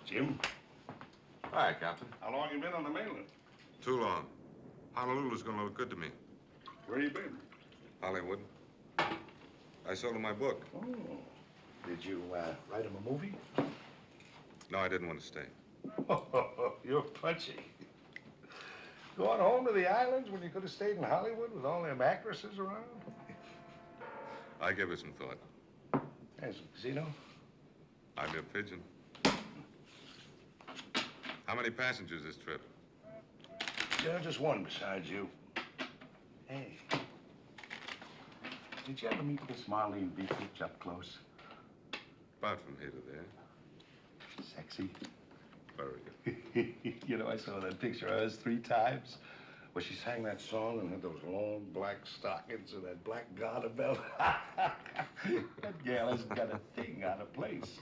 Jim. Hi, Captain. How long you been on the mainland? Too long. Honolulu's gonna look good to me. Where you been? Hollywood. I sold him my book. Oh. Did you write him a movie? No, I didn't want to stay. You're punchy. Going home to the islands when you could have stayed in Hollywood with all them actresses around? I give it some thought. There's a casino. I'd be a pigeon. How many passengers this trip? Yeah, just one besides you. Hey, did you ever meet Miss Marlene Beefrich up close? About from here to there. Sexy. Very good. You know, I saw that picture of us 3 times where she sang that song and had those long black stockings and that black garter belt. That gal has got a thing out of place.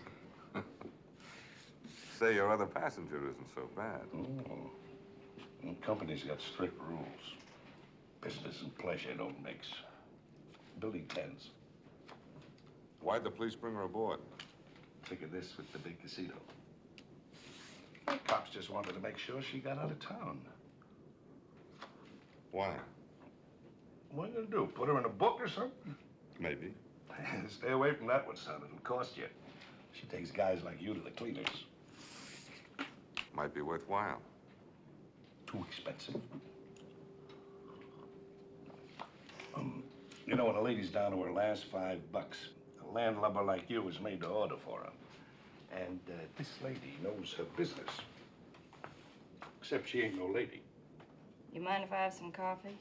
Say your other passenger isn't so bad. Oh. Well, company's got strict rules. Business and pleasure don't mix. Building 10s. Why'd the police bring her aboard? Figured this with the big casino. The cops just wanted to make sure she got out of town. Why? What are you gonna do? Put her in a book or something? Maybe. Stay away from that one, son. It'll cost you. She takes guys like you to the cleaners. Might be worthwhile. Too expensive. You know, when a lady's down to her last $5, a landlubber like you is made to order for her. And this lady knows her business. Except she ain't no lady. You mind if I have some coffee?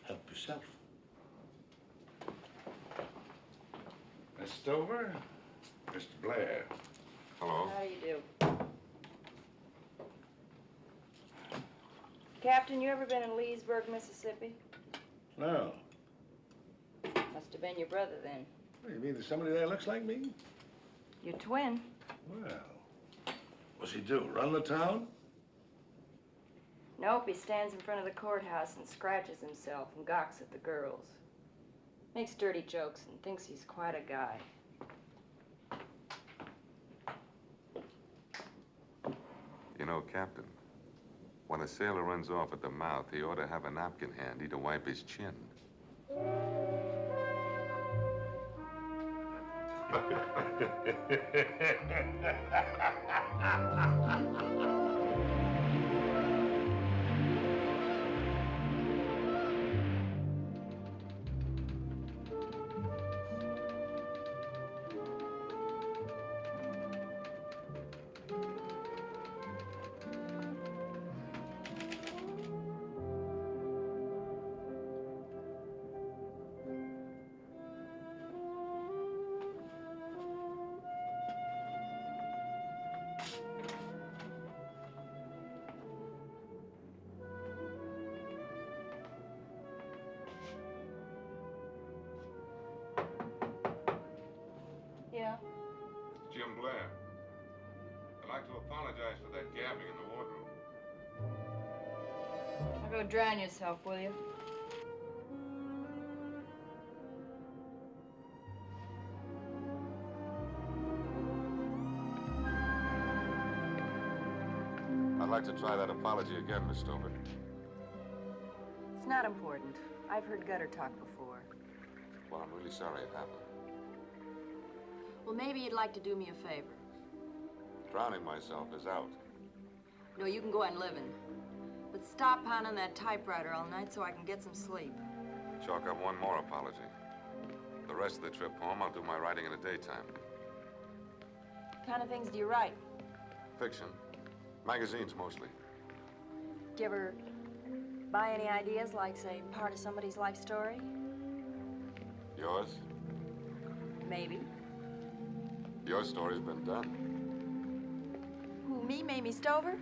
Help yourself. Miss Stover, Mr. Blair. Hello. How do you do? Captain, you ever been in Leesburg, Mississippi? No. Must have been your brother then. What, you mean there's somebody there that looks like me? Your twin. Well, what's he do, run the town? Nope, he stands in front of the courthouse and scratches himself and gawks at the girls. Makes dirty jokes and thinks he's quite a guy. You know, Captain, when a sailor runs off at the mouth, he ought to have a napkin handy to wipe his chin. Yeah? Jim Blair. I'd like to apologize for that gabbing in the wardroom. Now go drown yourself, will you? I'd like to try that apology again, Miss Stover. It's not important. I've heard gutter talk before. Well, I'm really sorry it happened. Well, maybe you'd like to do me a favor. Drowning myself is out. No, you can go on living. But stop pounding that typewriter all night so I can get some sleep. Chalk up one more apology. The rest of the trip home, I'll do my writing in the daytime. What kind of things do you write? Fiction. Magazines, mostly. Do you ever buy any ideas, like, say, part of somebody's life story? Yours? Maybe. Your story's been done. Who, me, Mamie Stover?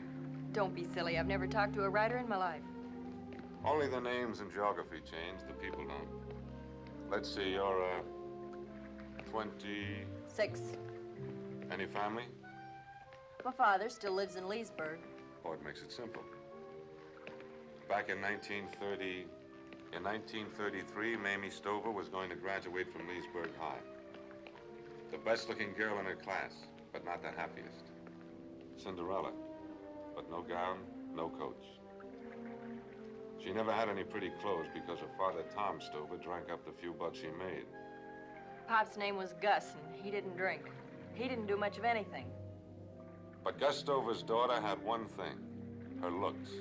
Don't be silly. I've never talked to a writer in my life. Only the names and geography change. The people don't. Let's see, you're, 26. Any family? My father still lives in Leesburg. Oh, it makes it simple. Back in 1933, Mamie Stover was going to graduate from Leesburg High. The best-looking girl in her class, but not the happiest. Cinderella, but no gown, no coach. She never had any pretty clothes because her father, Tom Stover, drank up the few bucks she made. Pop's name was Gus, and he didn't drink. He didn't do much of anything. But Gus Stover's daughter had one thing, her looks.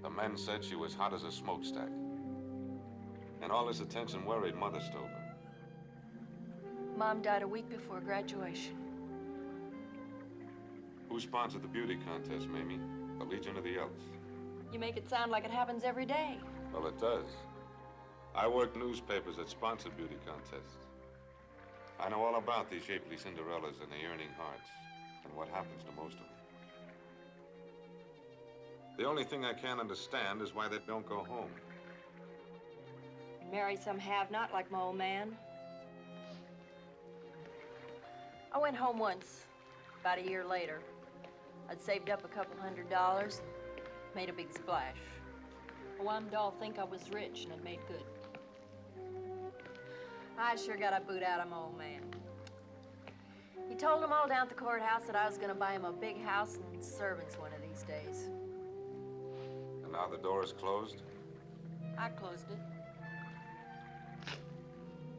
The men said she was hot as a smokestack. And all this attention worried Mother Stover. Mom died a week before graduation. Who sponsored the beauty contest, Mamie? The Legion of the Elks? You make it sound like it happens every day. Well, it does. I work newspapers that sponsor beauty contests. I know all about these shapely Cinderellas and the yearning hearts, and what happens to most of them. The only thing I can't understand is why they don't go home. Marry some have-not like my old man. I went home once, about a year later. I'd saved up a couple $100, made a big splash. Oh, I'm doll think I was rich and had made good. I sure got a boot out of my old man. He told them all down at the courthouse that I was gonna buy him a big house and servants one of these days. And now the door is closed? I closed it.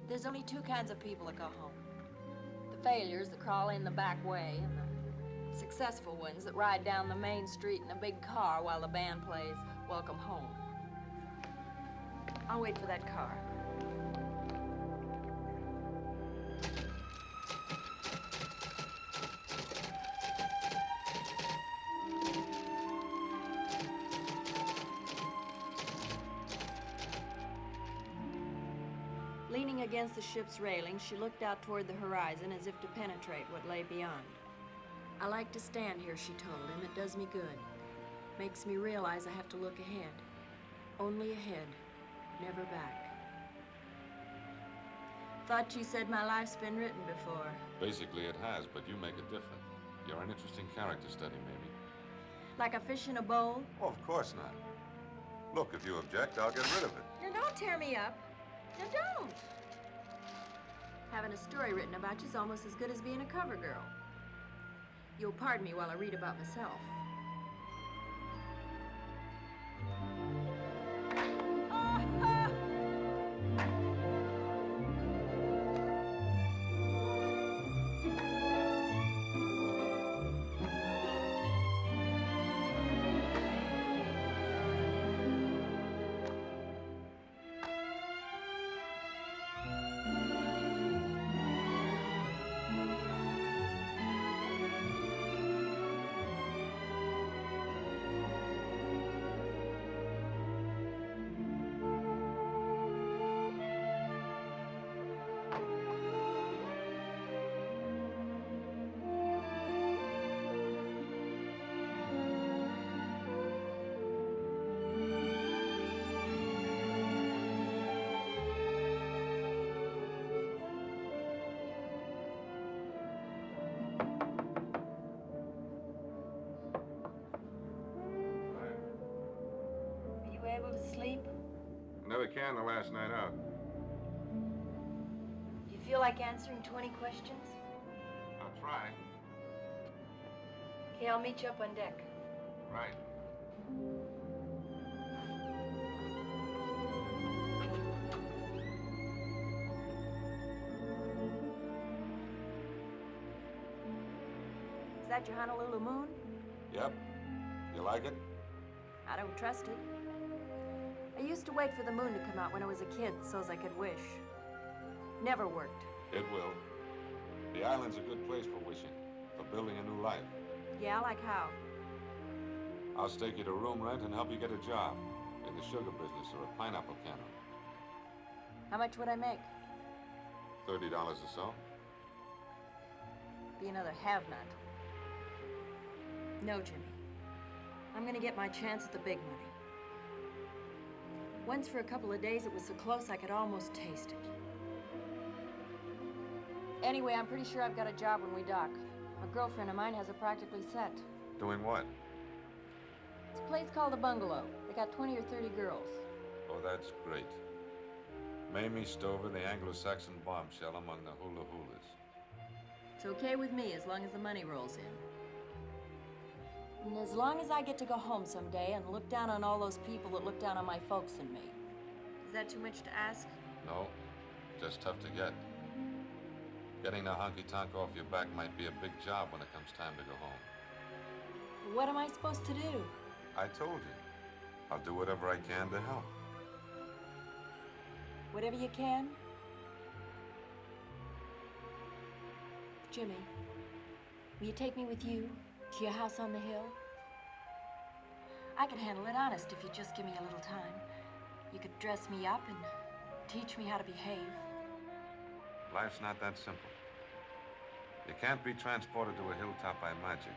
There's only two kinds of people that go home. The failures that crawl in the back way, and the successful ones that ride down the main street in a big car while the band plays Welcome Home. I'll wait for that car. Leaning against the ship's railing, she looked out toward the horizon as if to penetrate what lay beyond. I like to stand here, she told him. It does me good. Makes me realize I have to look ahead. Only ahead, never back. Thought you said my life's been written before. Basically, it has, but you make it different. You're an interesting character study, Mamie. Like a fish in a bowl? Oh, of course not. Look, if you object, I'll get rid of it. Now, don't tear me up. Now, don't. Having a story written about you's almost as good as being a cover girl. You'll pardon me while I read about myself. Able to sleep? Never can the last night out. Do you feel like answering 20 questions? I'll try. Okay, I'll meet you up on deck. Right. Is that your Honolulu moon? Yep. You like it? I don't trust it. I used to wait for the moon to come out when I was a kid so's I could wish. Never worked. It will. The island's a good place for wishing, for building a new life. Yeah, like how? I'll stake you to room rent and help you get a job in the sugar business or a pineapple canner. How much would I make? $30 or so. Be another have-not. No, Jimmy. I'm gonna get my chance at the big money. Once for a couple of days, it was so close I could almost taste it. Anyway, I'm pretty sure I've got a job when we dock. A girlfriend of mine has it practically set. Doing what? It's a place called the Bungalow. They got 20 or 30 girls. Oh, that's great. Mamie Stover, the Anglo-Saxon bombshell among the hula-hulas. It's okay with me as long as the money rolls in. And as long as I get to go home someday and look down on all those people that look down on my folks and me. Is that too much to ask? No, just tough to get. Getting the honky-tonk off your back might be a big job when it comes time to go home. What am I supposed to do? I told you. I'll do whatever I can to help. Whatever you can? Jimmy, will you take me with you to your house on the hill? I could handle it honest if you'd just give me a little time. You could dress me up and teach me how to behave. Life's not that simple. You can't be transported to a hilltop by magic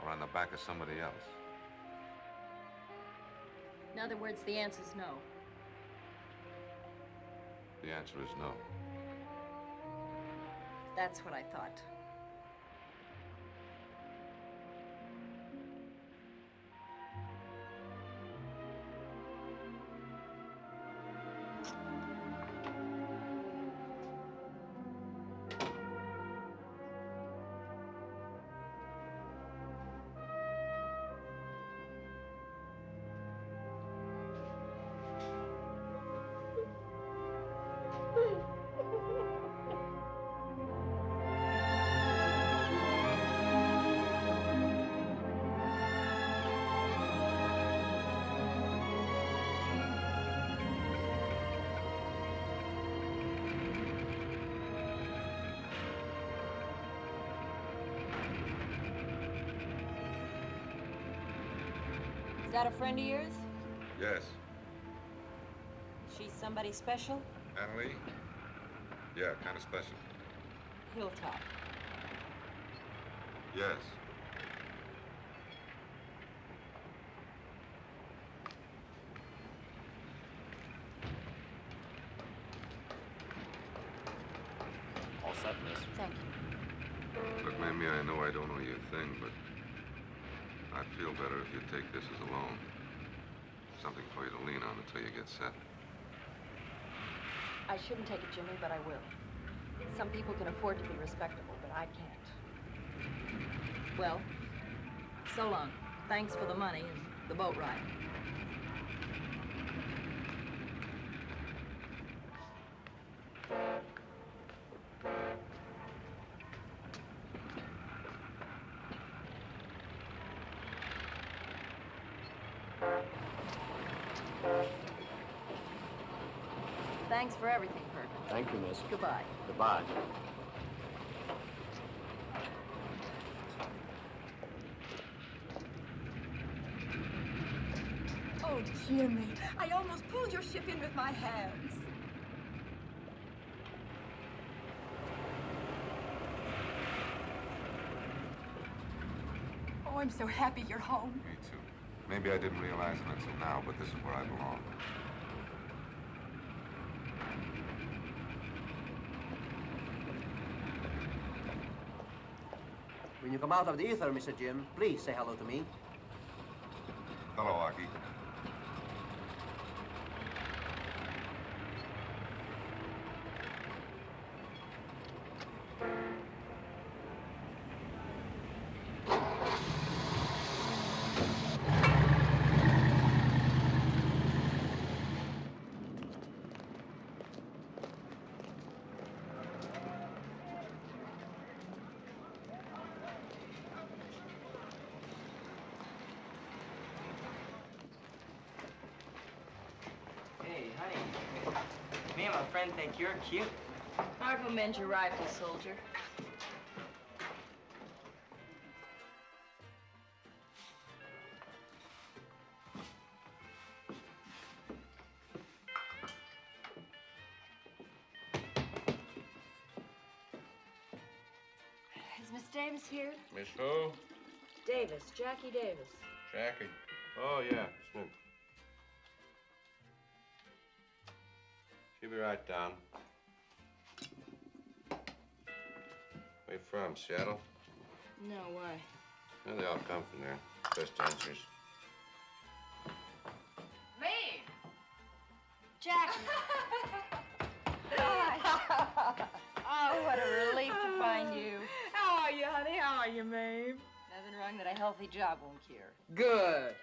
or on the back of somebody else. In other words, the answer's no. The answer is no. That's what I thought. Is that a friend of yours? Yes. She's somebody special? Annalie? Yeah, kind of special. Hilltop. Yes. All set, miss. Thank you. Look, Mamie, I know I don't owe you a thing, but I'd feel better if you take this as a loan. Something for you to lean on until you get set. I shouldn't take it, Jimmy, but I will. Some people can afford to be respectable, but I can't. Well, so long. Thanks for the money and the boat ride. Thanks for everything, Perkins. Thank you, miss. Goodbye. Goodbye. Oh, Jimmy, I almost pulled your ship in with my hands. Oh, I'm so happy you're home. Me too. Maybe I didn't realize it until now, but this is where I belong. When you come out of the ether, Mr. Jim, please say hello to me. Hello, Aki. Hey, honey. Me and my friend think you're cute. I'll go mend your rifle, soldier. Is Miss Davis here? Miss who? Davis, Jackie Davis. Jackie. Oh, yeah. Come in. She'll be right down. Where you from, Seattle? No, why? Well, they all come from there. Best answers. Me! Jackie! Oh, what a relief to find you. honey. How are you, Mame? Nothing wrong that a healthy job won't cure. Good.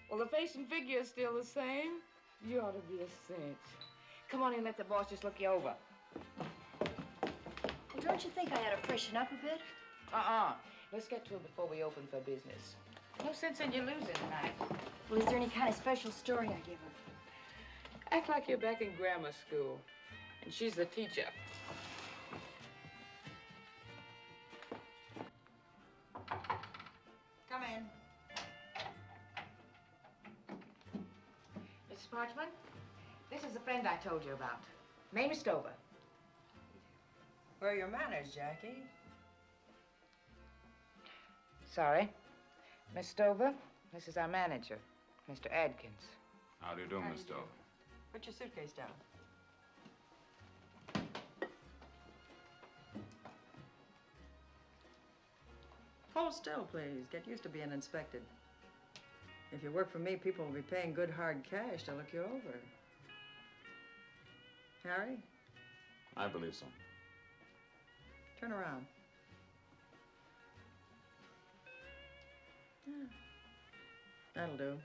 Well, the face and figure is still the same. You ought to be a cinch. Come on in, let the boss just look you over. Well, don't you think I ought to freshen up a bit? Let's get to it before we open for business. No sense in you losing tonight. Well, is there any kind of special story I give her? Act like you're back in grammar school, and she's the teacher. Come in. Mrs. Parchman, this is a friend I told you about. Mamie Stover. Where are your manners, Jackie? Sorry. Miss Stover, this is our manager, Mr. Adkins. How do you do, Miss Stover? Put your suitcase down. Hold still, please. Get used to being inspected. If you work for me, people will be paying good hard cash to look you over. Harry, I believe so. turn around. Yeah. That'll do.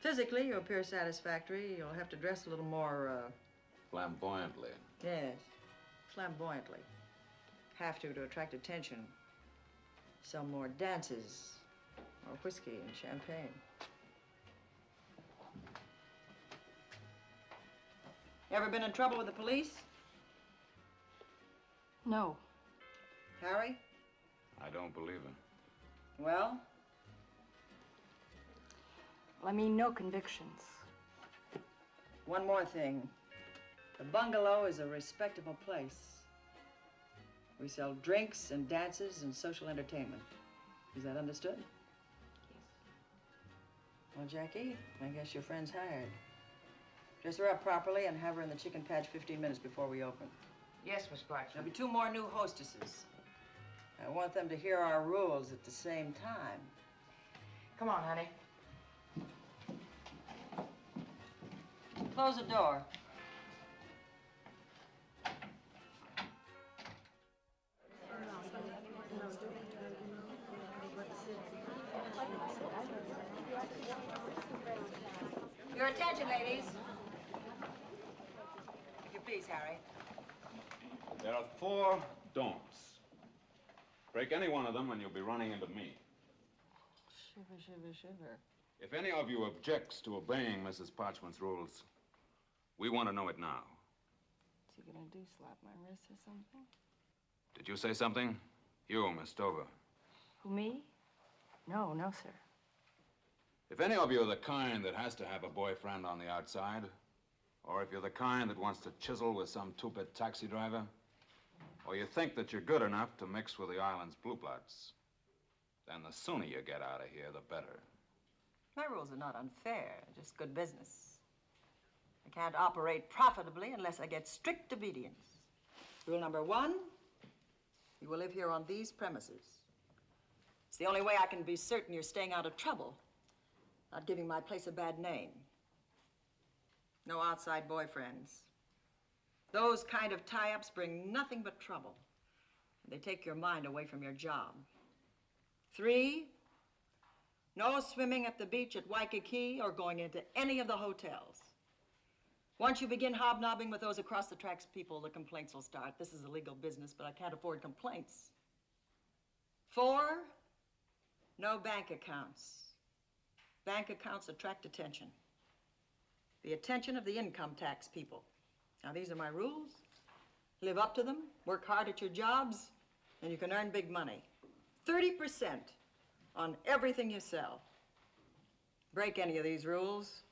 Physically, you appear satisfactory. You'll have to dress a little more, Flamboyantly. yes, flamboyantly. Have to attract attention. Sell more dances, more whiskey and champagne. Ever been in trouble with the police? No. Harry? I don't believe it. Well? Well, I mean, no convictions. One more thing. The bungalow is a respectable place. We sell drinks and dances and social entertainment. Is that understood? Yes. Well, Jackie, I guess your friend's hired. Dress her up properly and have her in the chicken patch 15 minutes before we open. Yes, Miss Parchman. There'll be 2 more new hostesses. I want them to hear our rules at the same time. Come on, honey. Close the door. Your attention, ladies. If you please, Harry. There are 4 don'ts. Break any one of them and you'll be running into me. Shiver, shiver, shiver. If any of you objects to obeying Mrs. Parchman's rules, we want to know it now. What's he gonna do, slap my wrist or something? Did you say something? You, Miss Stover. Who, me? No, no, sir. If any of you are the kind that has to have a boyfriend on the outside, or if you're the kind that wants to chisel with some two-bit taxi driver, or you think that you're good enough to mix with the island's blue bloods, then the sooner you get out of here, the better. My rules are not unfair, just good business. I can't operate profitably unless I get strict obedience. Rule number 1, you will live here on these premises. It's the only way I can be certain you're staying out of trouble, not giving my place a bad name. No outside boyfriends. Those kind of tie-ups bring nothing but trouble. They take your mind away from your job. 3, no swimming at the beach at Waikiki or going into any of the hotels. Once you begin hobnobbing with those across the tracks people, the complaints will start. This is a legal business, but I can't afford complaints. 4, no bank accounts. Bank accounts attract attention. The attention of the income tax people. Now, these are my rules. Live up to them, work hard at your jobs, and you can earn big money. 30% on everything you sell. Break any of these rules,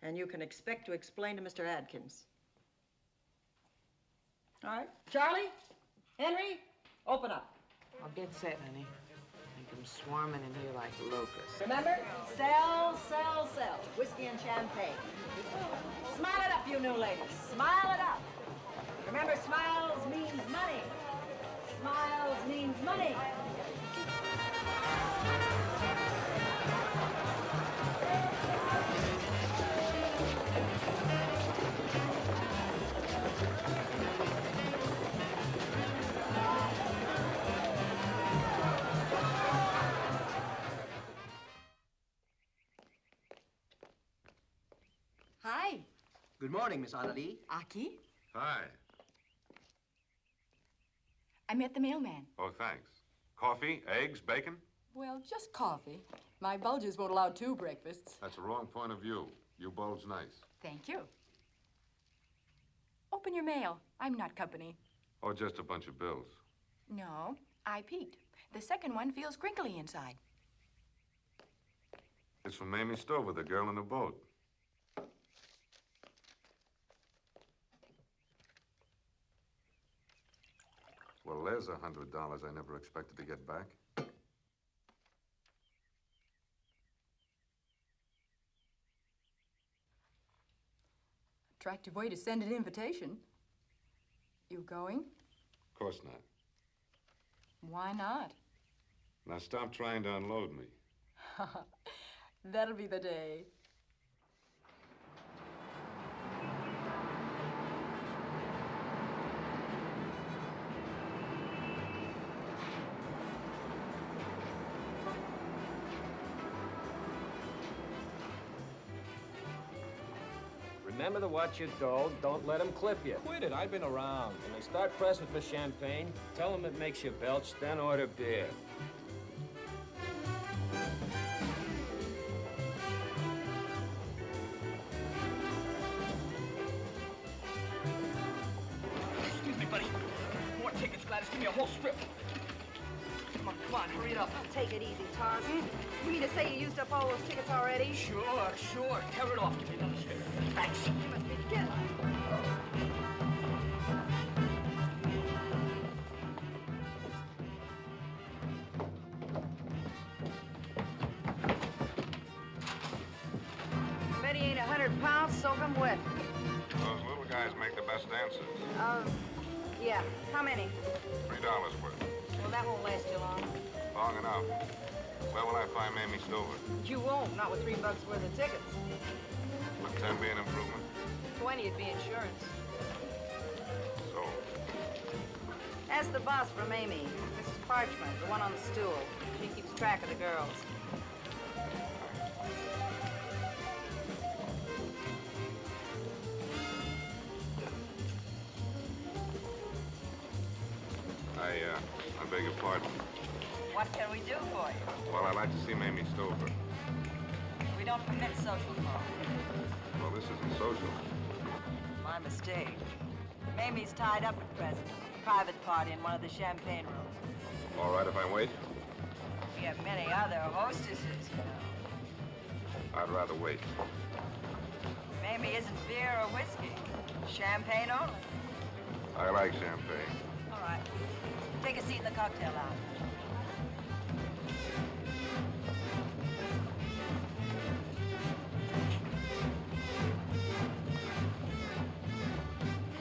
and you can expect to explain to Mr. Adkins. All right, Charlie, Henry, open up. I'll get set, honey. Make them swarming in here like locusts. Remember, sell, sell, sell. Whiskey and champagne. Smile it up, you new ladies. Smile it up. Remember, smiles means money. Smiles means money. Good morning, Miss Annalie. Aki, Hi. I met the mailman. Oh, thanks. Coffee, eggs, bacon? Well, just coffee. My bulges won't allow 2 breakfasts. That's a wrong point of view. You bulge nice. Thank you. Open your mail. I'm not company. Or just a bunch of bills. No, I peeked. The second one feels crinkly inside. It's from Mamie Stover, the girl in the boat. Well, there's $100 I never expected to get back. Attractive way to send an invitation. You going? Of course not. Why not? Now stop trying to unload me. That'll be the day. Remember to watch your dough. Don't let them clip you. Quit it. I've been around. When they start pressing for champagne, tell them it makes you belch, then order beer. Excuse me, buddy. More tickets, Gladys. Give me a whole strip. Come on, hurry it up. Oh, take it easy, Tarzan. You mean to say you used up all those tickets already? Sure. Tear it off. Give me another strip. Thanks. You must be kidding. Bet he ain't 100 pounds, soak 'em wet. Those little guys make the best dancers. Yeah. How many? $3 worth. Well, that won't last you long. Long enough. Where will I find Mamie Stover? You won't, not with $3 worth of tickets. Would 10 be an improvement? 20'd be insurance. So, Ask the boss from Amy, Mrs. Parchment, the one on the stool. She keeps track of the girls. I beg your pardon. What can we do for you? Well, I'd like to see Mamie Stover. We don't permit social calls. Well, this isn't social. My mistake. Mamie's tied up at present. Private party in one of the champagne rooms. All right if I wait? We have many other hostesses, you know. I'd rather wait. Mamie isn't beer or whiskey. Champagne only. I like champagne. All right. Take a seat in the cocktail lounge.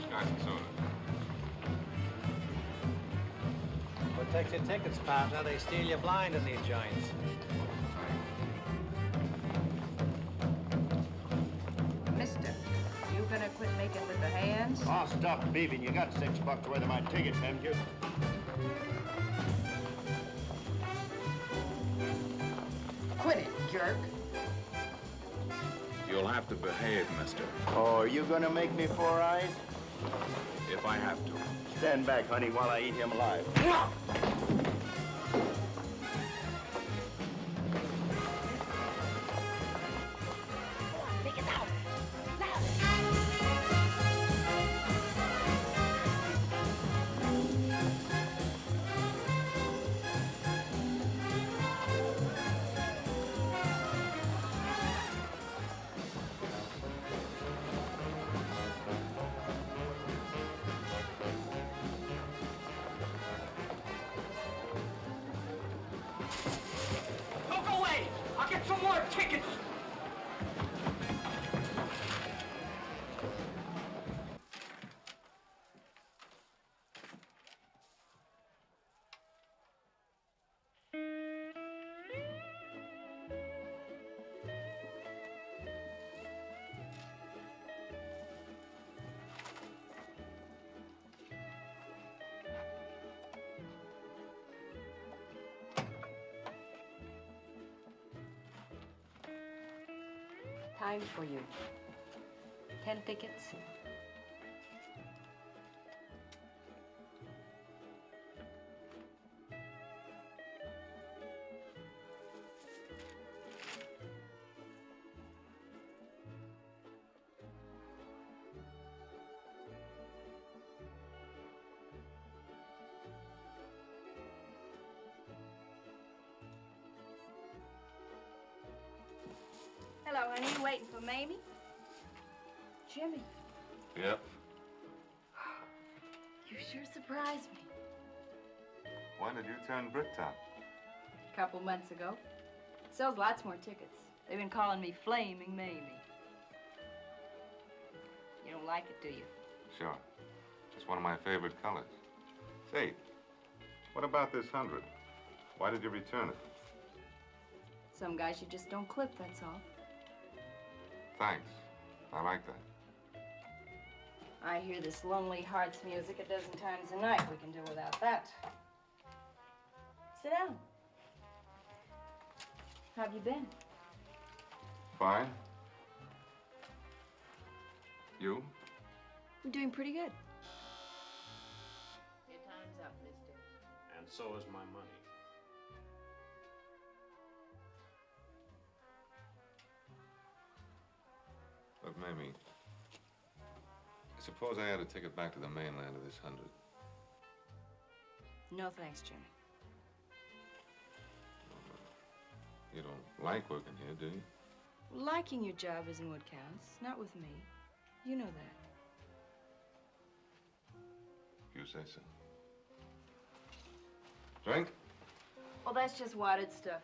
Scotch and soda. Protect your tickets, partner. They steal you blind in these joints. Mister, you gonna quit making with the hands? Oh, stop beefing. You got $6 worth of my tickets, haven't you? Quit it, jerk. You'll have to behave, mister. Oh, are you gonna make me 4 eyes? If I have to. Stand back, honey, while I eat him alive. Make it louder. Don't go away. I'll get some more tickets. Time for you. 10 tickets. Hello, honey. You waiting for Mamie? Jimmy, Yep. you sure surprised me. When did you turn Bricktop? A couple months ago. Sells lots more tickets. They've been calling me Flaming Mamie. You don't like it, do you? Sure. It's one of my favorite colors. Say, what about this 100? Why did you return it? Some guys you just don't clip, that's all. Thanks. I like that. I hear this Lonely Hearts music a dozen times a night. We can do without that. Sit down. How have you been? Fine. You? I'm doing pretty good. Your time's up, mister. And so is my money. Look, Mamie, suppose I had to take it back to the mainland of this 100. No thanks, Jimmy. You don't like working here, do you? Liking your job isn't what counts. Not with me. You know that. You say so. Drink? Well, that's just wadded stuff.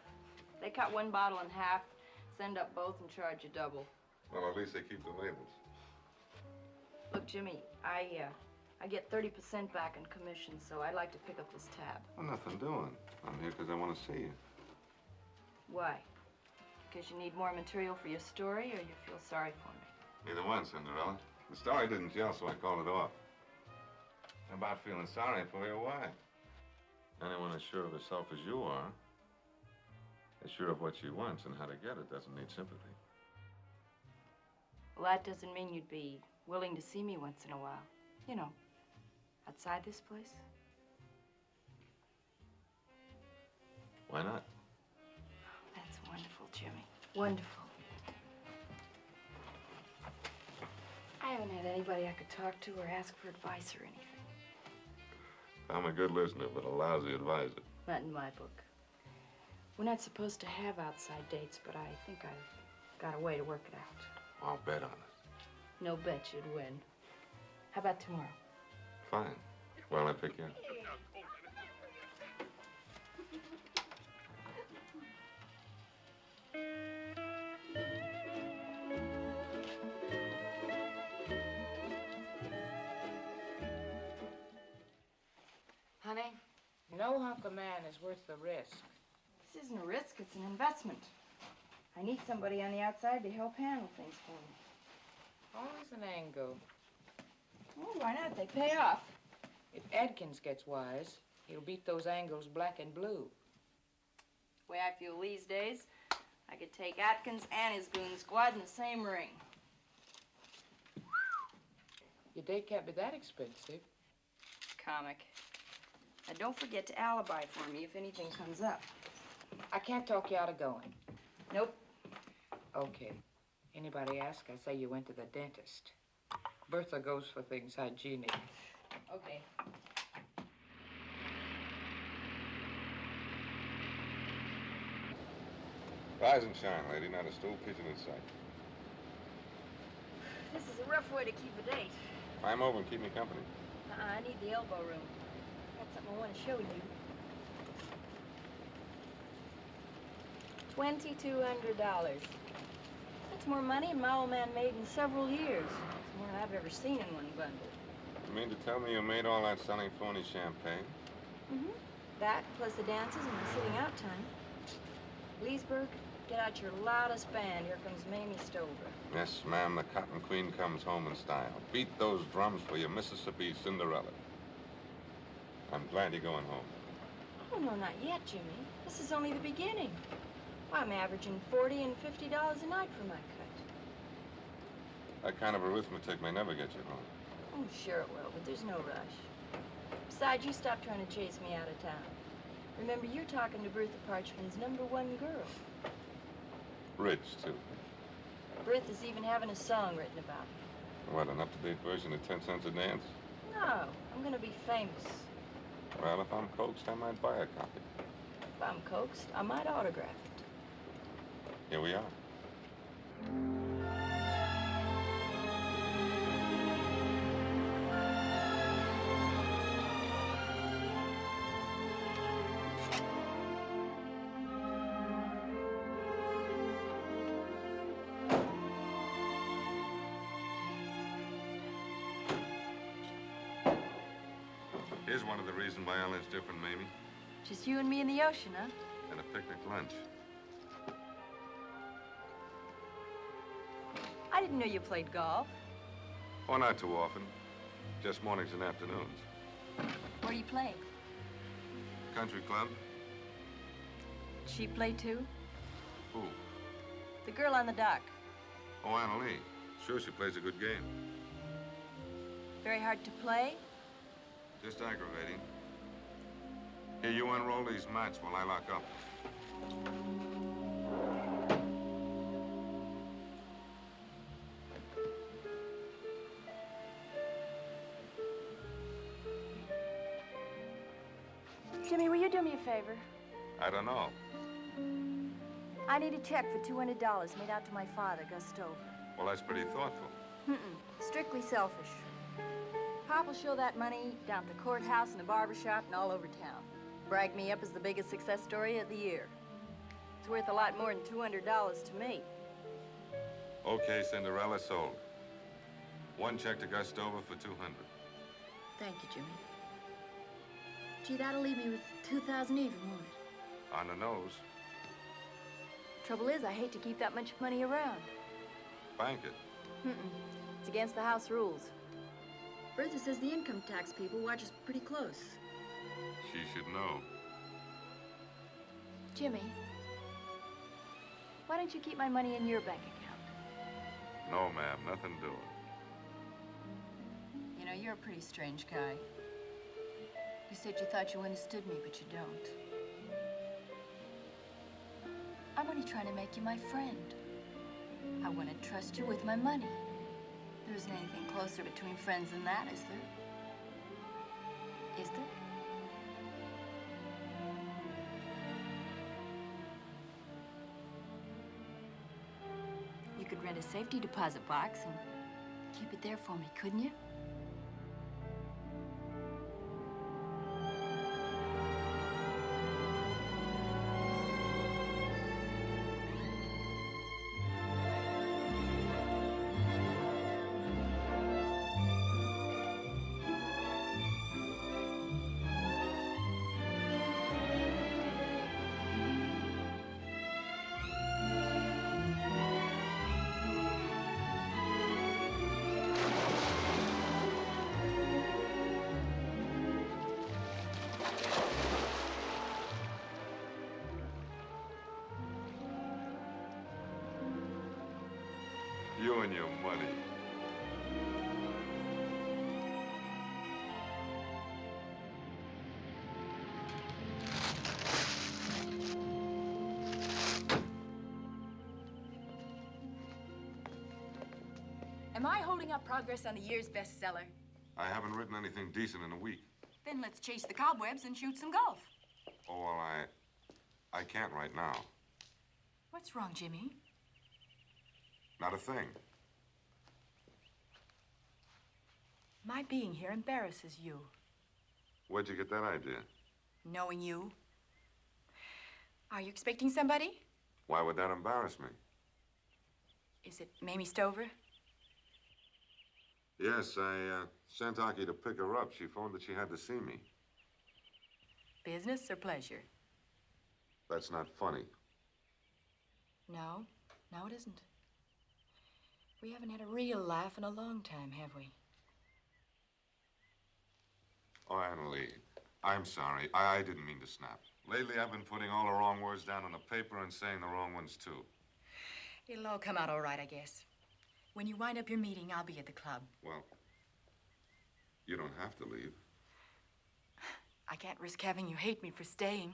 They cut one bottle in half, send up both, and charge you double. Well, at least they keep the labels. Look, Jimmy, I get 30% back in commission, so I'd like to pick up this tab. Well, nothing doing. I'm here because I want to see you. Why? Because you need more material for your story, or you feel sorry for me? Either one, Cinderella. The story didn't gel, so I called it off. How about feeling sorry for you? Why? Anyone as sure of herself as you are, is sure of what she wants and how to get it, doesn't need sympathy. Well, that doesn't mean you'd be willing to see me once in a while. You know, outside this place. Why not? That's wonderful, Jimmy. Wonderful. I haven't had anybody I could talk to or ask for advice or anything. I'm a good listener, but a lousy advisor. Not in my book. We're not supposed to have outside dates, but I think I've got a way to work it out. I'll bet on it. No bet you'd win. How about tomorrow? Fine. Well, I pick you up. Honey, no hunk of man is worth the risk. This isn't a risk, it's an investment. I need somebody on the outside to help handle things for me. Always an angle. Oh, why not? They pay off. If Adkins gets wise, he'll beat those angles black and blue. The way I feel these days, I could take Atkins and his goon squad in the same ring. Your date can't be that expensive. Comic. Now, don't forget to alibi for me if anything comes up. I can't talk you out of going. Nope. Okay. Anybody ask, I say you went to the dentist. Bertha goes for things hygienic. Okay. Rise and shine, lady. Not a stool pigeon in sight. This is a rough way to keep a date. Climb over and keep me company. I need the elbow room. Got something I want to show you. $2,200. That's more money than my old man made in several years. It's more than I've ever seen in one bundle. You mean to tell me you made all that selling phony champagne? Mm-hmm. That, plus the dances and the sitting out time. Leesburg, get out your loudest band. Here comes Mamie Stover. Yes, ma'am, the Cotton Queen comes home in style. Beat those drums for your Mississippi Cinderella. I'm glad you're going home. Oh, no, not yet, Jimmy. This is only the beginning. Why, I'm averaging $40 and $50 a night for my cut. That kind of arithmetic may never get you home. Oh, sure it will, but there's no rush. Besides, you stop trying to chase me out of town. Remember, you're talking to Bertha Parchman's #1 girl. Rich, too. Bertha's even having a song written about me. What, an up-to-date version of 10 Cents a Dance? No, I'm gonna be famous. Well, if I'm coaxed, I might buy a copy. If I'm coaxed, I might autograph it. Here we are. Here's one of the reasons why Ellen's different, Mamie. Just you and me in the ocean, huh? And a picnic lunch. I didn't know you played golf. Oh, not too often. Just mornings and afternoons. Where do you play? Country club? She play too? Who? The girl on the dock. Oh, Anna Lee. Sure, she plays a good game. Very hard to play? Just aggravating. Here, you unroll these mats while I lock up. Jimmy, will you do me a favor? I don't know. I need a check for $200 made out to my father, Gus Stover. Well, that's pretty thoughtful. Strictly selfish. Pop will show that money down at the courthouse and the barber shop and all over town. Brag me up as the biggest success story of the year. It's worth a lot more than $200 to me. Okay, Cinderella, sold. One check to Gus Stover for $200. Thank you, Jimmy. Gee, that'll leave me with $2,000 even, won't it? On the nose. Trouble is, I hate to keep that much money around. Bank it. It's against the house rules. Bertha says the income tax people watch us pretty close. She should know. Jimmy, why don't you keep my money in your bank account? No, ma'am, nothing doing. You know, you're a pretty strange guy. You said you thought you understood me, but you don't. I'm only trying to make you my friend. I want to trust you with my money. There isn't anything closer between friends than that, is there? Is there? You could rent a safety deposit box and keep it there for me, couldn't you? You and your money. Am I holding up progress on the year's bestseller? I haven't written anything decent in a week. Then let's chase the cobwebs and shoot some golf. Oh, well, I can't right now. What's wrong, Jimmy? Not a thing. My being here embarrasses you. Where'd you get that idea? Knowing you. Are you expecting somebody? Why would that embarrass me? Is it Mamie Stover? Yes, I sent Aki to pick her up. She phoned that she had to see me. Business or pleasure? That's not funny. No, it isn't. We haven't had a real laugh in a long time, have we? Oh, Anna Lee, I'm sorry. I didn't mean to snap. Lately, I've been putting all the wrong words down on the paper and saying the wrong ones, too. It'll all come out all right, I guess. When you wind up your meeting, I'll be at the club. Well, you don't have to leave. I can't risk having you hate me for staying.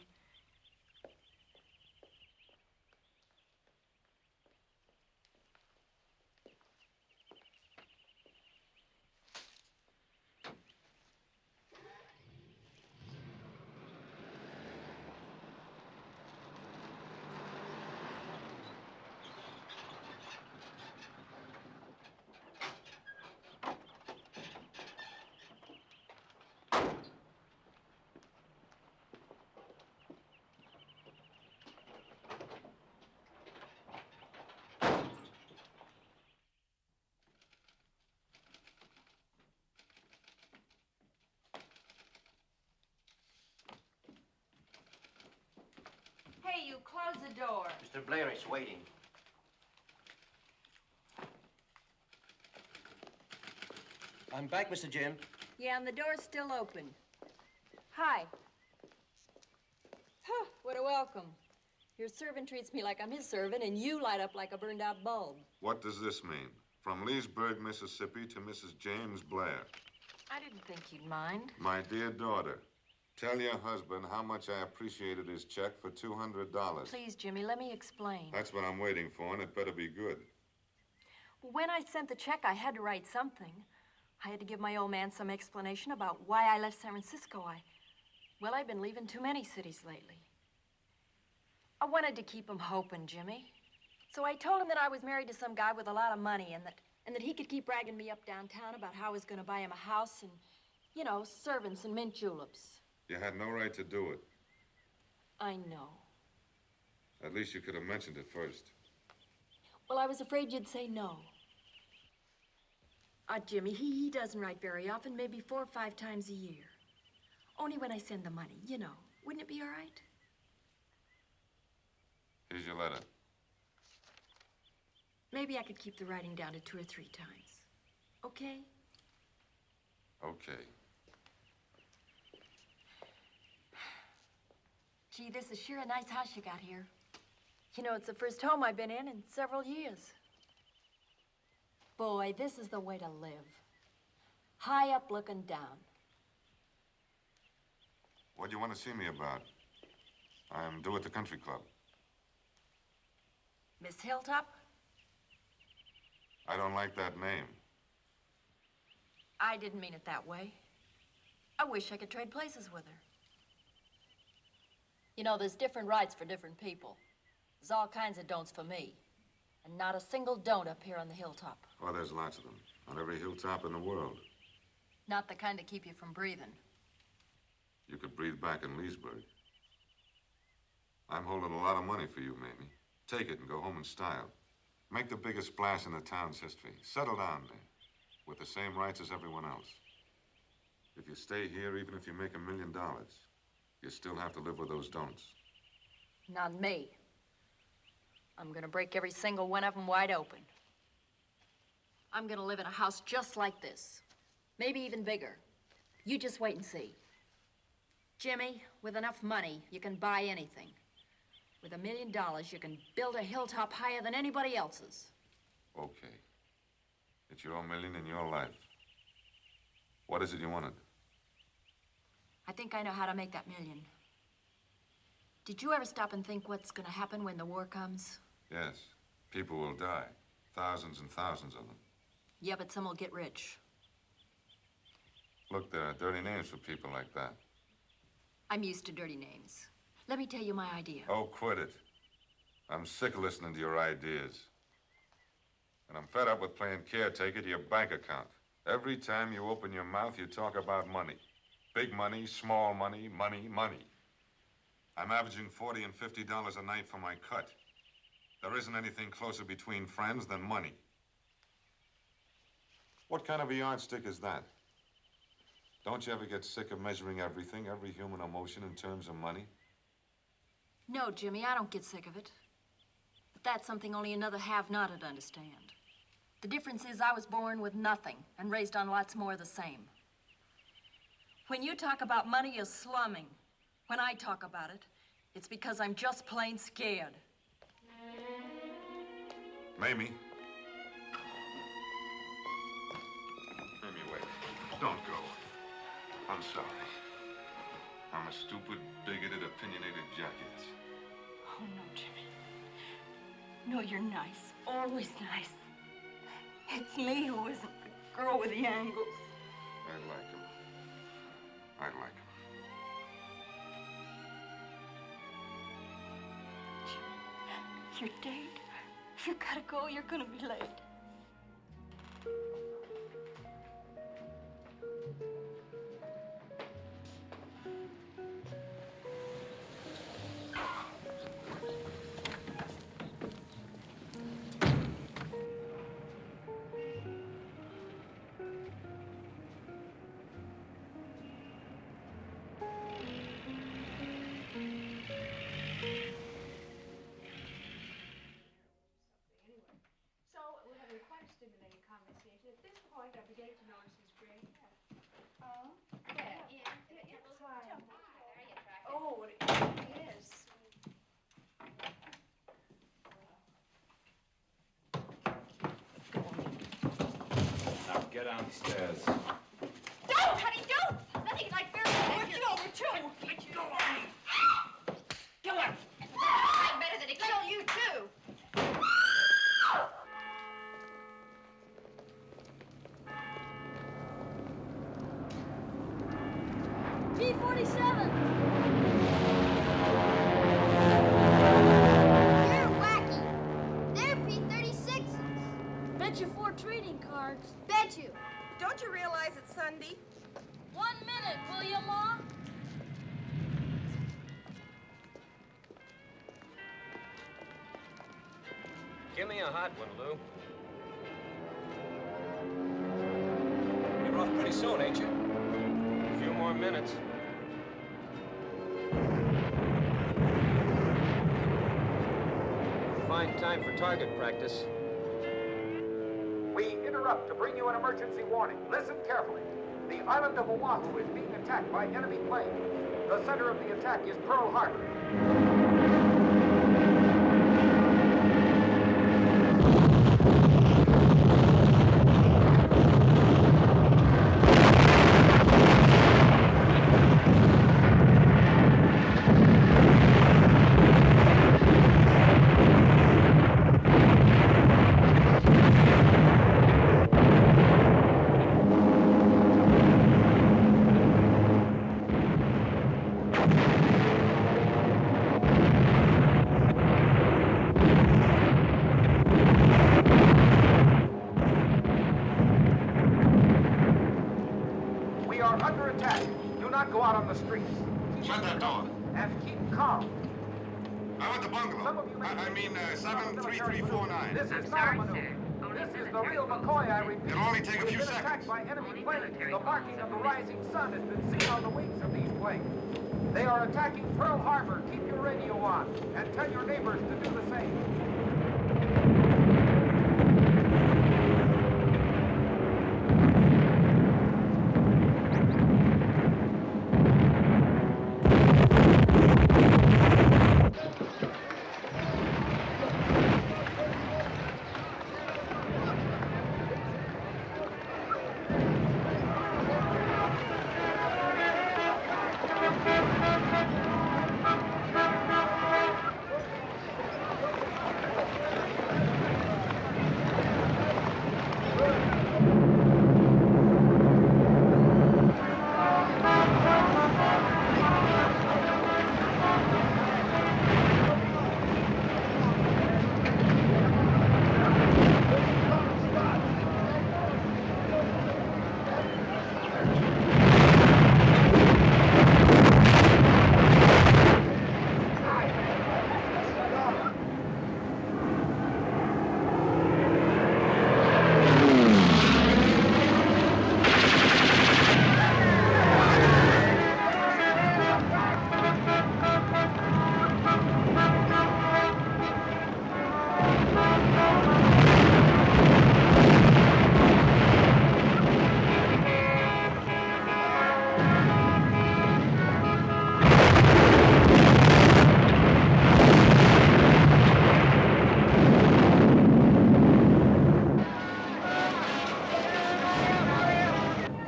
Hey, you close the door. Mr. Blair is waiting. I'm back, Mr. Jim. Yeah, and the door's still open. Hi. Huh, what a welcome. Your servant treats me like I'm his servant, and you light up like a burned-out bulb. What does this mean? From Leesburg, Mississippi to Mrs. James Blair. I didn't think you'd mind. My dear daughter, tell your husband how much I appreciated his check for $200. Please, Jimmy, let me explain. That's what I'm waiting for, and it better be good. When I sent the check, I had to write something. I had to give my old man some explanation about why I left San Francisco. Well, I've been leaving too many cities lately. I wanted to keep him hoping, Jimmy. So I told him that I was married to some guy with a lot of money and that he could keep bragging me up downtown about how I was going to buy him a house and, you know, servants and mint juleps. You had no right to do it. I know. At least you could have mentioned it first. Well, I was afraid you'd say no. Jimmy, he doesn't write very often, maybe 4 or 5 times a year. Only when I send the money, you know. Wouldn't it be all right? Here's your letter. Maybe I could keep the writing down to 2 or 3 times. Okay? Okay. Gee, this is sure a nice house you got here. You know, it's the first home I've been in several years. Boy, this is the way to live. High up looking down. What do you want to see me about? I'm due at the country club. Miss Hilltop? I don't like that name. I didn't mean it that way. I wish I could trade places with her. You know, there's different rights for different people. There's all kinds of don'ts for me. And not a single don't up here on the hilltop. Oh, there's lots of them. On every hilltop in the world. Not the kind that keep you from breathing. You could breathe back in Leesburg. I'm holding a lot of money for you, Mamie. Take it and go home in style. Make the biggest splash in the town's history. Settle down there with the same rights as everyone else. If you stay here, even if you make $1 million, you still have to live with those don'ts. Not me. I'm gonna break every single one of them wide open. I'm gonna live in a house just like this. Maybe even bigger. You just wait and see. Jimmy, with enough money, you can buy anything. With $1 million, you can build a hilltop higher than anybody else's. Okay. It's your million in your life. What is it you wanted? I think I know how to make that million. Did you ever stop and think what's gonna happen when the war comes? Yes. People will die. Thousands and thousands of them. Yeah, but some will get rich. Look, there are dirty names for people like that. I'm used to dirty names. Let me tell you my idea. Oh, quit it. I'm sick of listening to your ideas. And I'm fed up with playing caretaker to your bank account. Every time you open your mouth, you talk about money. Big money, small money, money, money. I'm averaging $40 and $50 a night for my cut. There isn't anything closer between friends than money. What kind of a yardstick is that? Don't you ever get sick of measuring everything, every human emotion in terms of money? No, Jimmy, I don't get sick of it. But that's something only another have-not'd understand. The difference is I was born with nothing and raised on lots more of the same. When you talk about money, you're slumming. When I talk about it, it's because I'm just plain scared. Mamie. I'm sorry. I'm a stupid, bigoted, opinionated jackass. Oh, no, Jimmy. No, you're nice. Always nice. It's me who isn't the girl with the angles. I'd like him. I'd like him. Your date? You gotta go. You're gonna be late. Oh, it is. Now get downstairs. Don't, honey, don't! Nothing like fair play. Get over, too. Kill her! I'm better than to kill you, too. P-47! You're wacky. They're P-36s. Bet you 4 trading cards. Bet you. Don't you realize it's Sunday? 1 minute, will you, Ma? Give me a hot one, Lou. You're off pretty soon, ain't you? A few more minutes. Fine time for target practice. We interrupt to bring you an emergency warning. Listen carefully. The island of Oahu is being attacked by enemy planes. The center of the attack is Pearl Harbor. We are under attack. Do not go out on the streets. Shut that door. And keep calm. I want the bungalow. I mean, 73349. This is not a maneuver. This is the real McCoy, I repeat. It'll only take a few We've been attacked seconds. by enemy planes. The marking of the rising sun has been seen on the wings of these planes. They are attacking Pearl Harbor. Keep your radio on and tell your neighbors to do the same.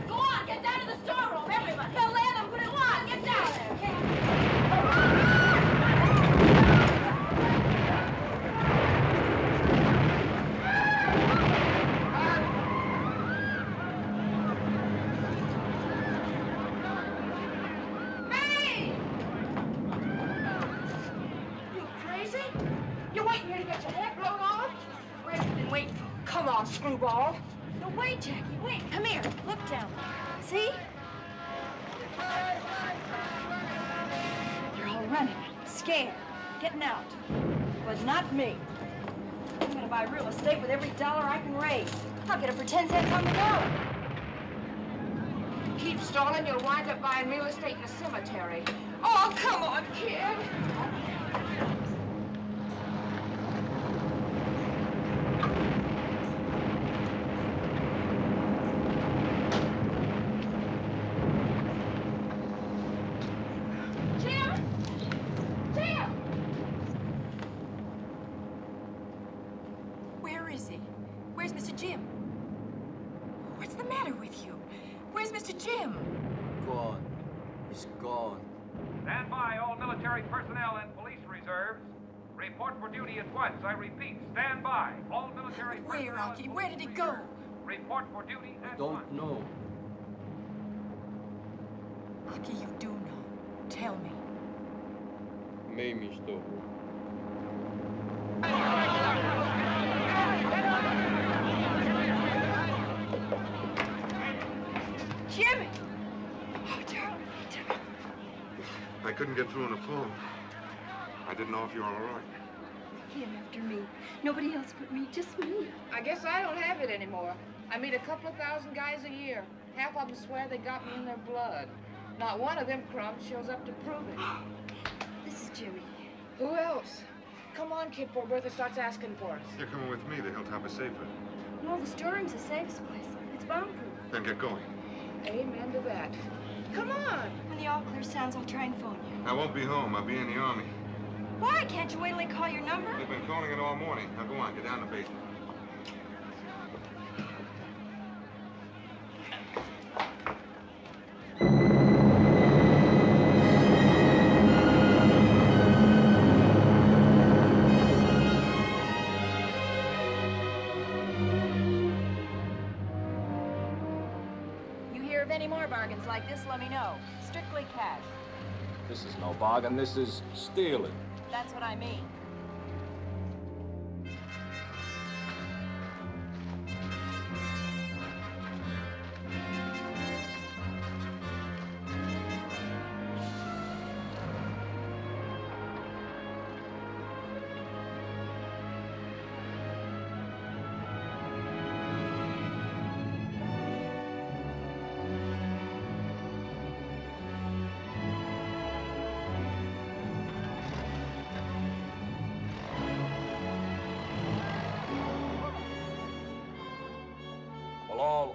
Go on, get down to the storeroom, everybody. been waiting for. Come on, screwball. No, wait, Jackie, wait. Come here. Look down there. See? You're all running, scared, getting out. But not me. I'm gonna buy real estate with every dollar I can raise. I'll get it for 10 cents on the dollar. Keep stalling, you'll wind up buying real estate in a cemetery. Oh, come on, kid. Where is he? Where's Mr. Jim? What's the matter with you? Where's Mr. Jim? Gone. He's gone. Stand by, all military personnel and police reserves. Report for duty at once. I repeat, stand by. All military personnel. Where, Rocky? Where did he go? Report for duty at once. Don't know. Rocky, you do know. Tell me. Mamie Stovever. Jimmy! Oh, darling. I couldn't get through on the phone. I didn't know if you were all right. Him after me. Nobody else but me, just me. I guess I don't have it anymore. I meet a couple of thousand guys a year. Half of them swear they got me in their blood. Not one of them crumbs shows up to prove it. This is Jimmy. Who else? Come on, kid, before Bertha starts asking for us. You're coming with me. The hilltop is safer. No, the storeroom's the safest place. It's bomb-proof. Then get going. Amen to that. Come on. When the all-clear sounds, I'll try and phone you. I won't be home. I'll be in the Army. Why? Can't you wait till they call your number? They've been calling it all morning. Now go on. Get down to the basement. You hear of any more bargains like this, let me know. Strictly cash. This is no bargain. This is stealing. That's what I mean.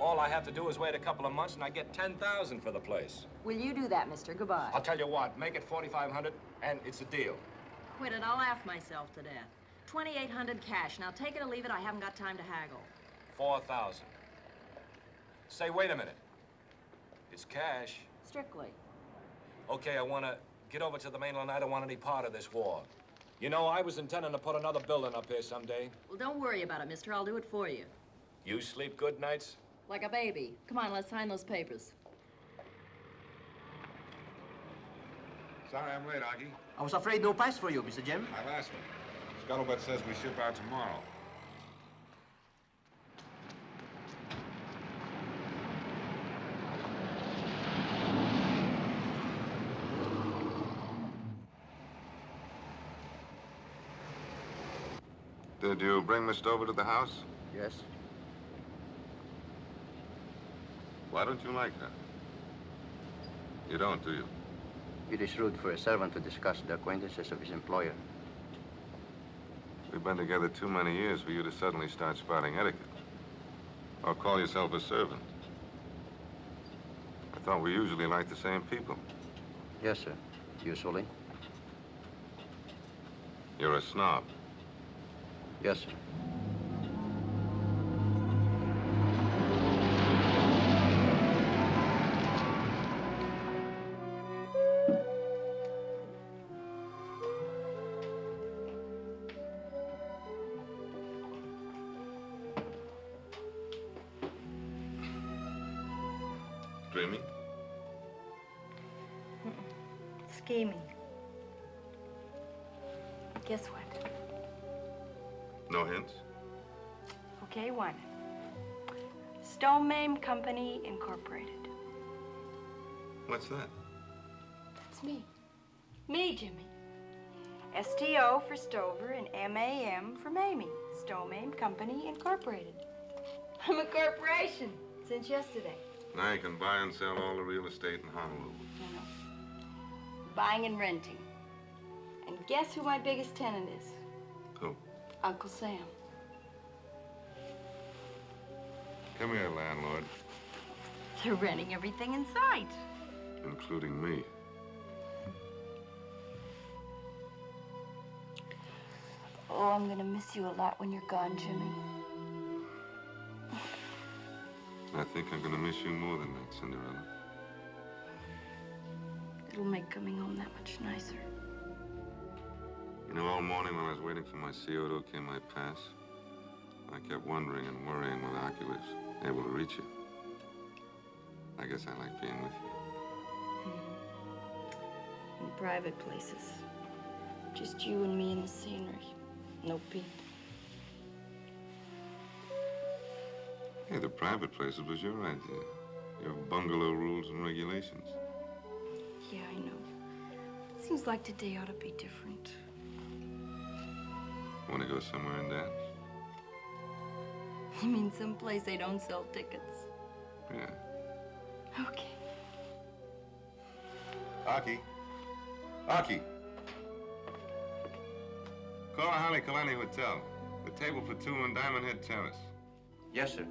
All I have to do is wait a couple of months, and I get $10,000 for the place. Will you do that, mister? Goodbye. I'll tell you what. Make it $4,500, and it's a deal. Quit it. I'll laugh myself to death. $2,800 cash. Now take it or leave it. I haven't got time to haggle. 4,000. Say, wait a minute. It's cash. Strictly. Okay, I want to get over to the mainland. I don't want any part of this war. You know, I was intending to put another building up here someday. Well, don't worry about it, mister. I'll do it for you. You sleep good nights? Like a baby. Come on, let's sign those papers. Sorry I'm late, Augie. I was afraid no price for you, Mr. Jim. I've asked him. Scuttlebutt says we ship out tomorrow. Did you bring Miss Stover to the house? Yes. Why don't you like her? You don't, do you? It is rude for a servant to discuss the acquaintances of his employer. We've been together too many years for you to suddenly start spouting etiquette. Or call yourself a servant. I thought we usually liked the same people. Yes, sir. Usually. You're a snob. Yes, sir. Dreaming? Scheming. Guess what? No hints? Okay, one. Stone Mame Company Incorporated. What's that? That's me. Me, Jimmy. STO for Stover and MAM for Mamie. Stone Mame Company Incorporated. I'm a corporation since yesterday. Now you can buy and sell all the real estate in Honolulu. You know, buying and renting. And guess who my biggest tenant is? Who? Uncle Sam. Come here, landlord. They're renting everything in sight. Including me. Oh, I'm gonna miss you a lot when you're gone, Jimmy. I think I'm gonna miss you more than that, Cinderella. It'll make coming home that much nicer. You know, all morning when I was waiting for my CO to okay my pass, I kept wondering and worrying whether Aki was able to reach you. I guess I like being with you. In private places. Just you and me and the scenery. No people. Hey, the private places was your idea. Your bungalow rules and regulations. Yeah, I know. Seems like today ought to be different. Want to go somewhere and dance? You mean someplace they don't sell tickets? Yeah. Okay. Aki. Aki. Call a Holly Kalani Hotel. The table for two on Diamond Head Terrace. Yes, sir.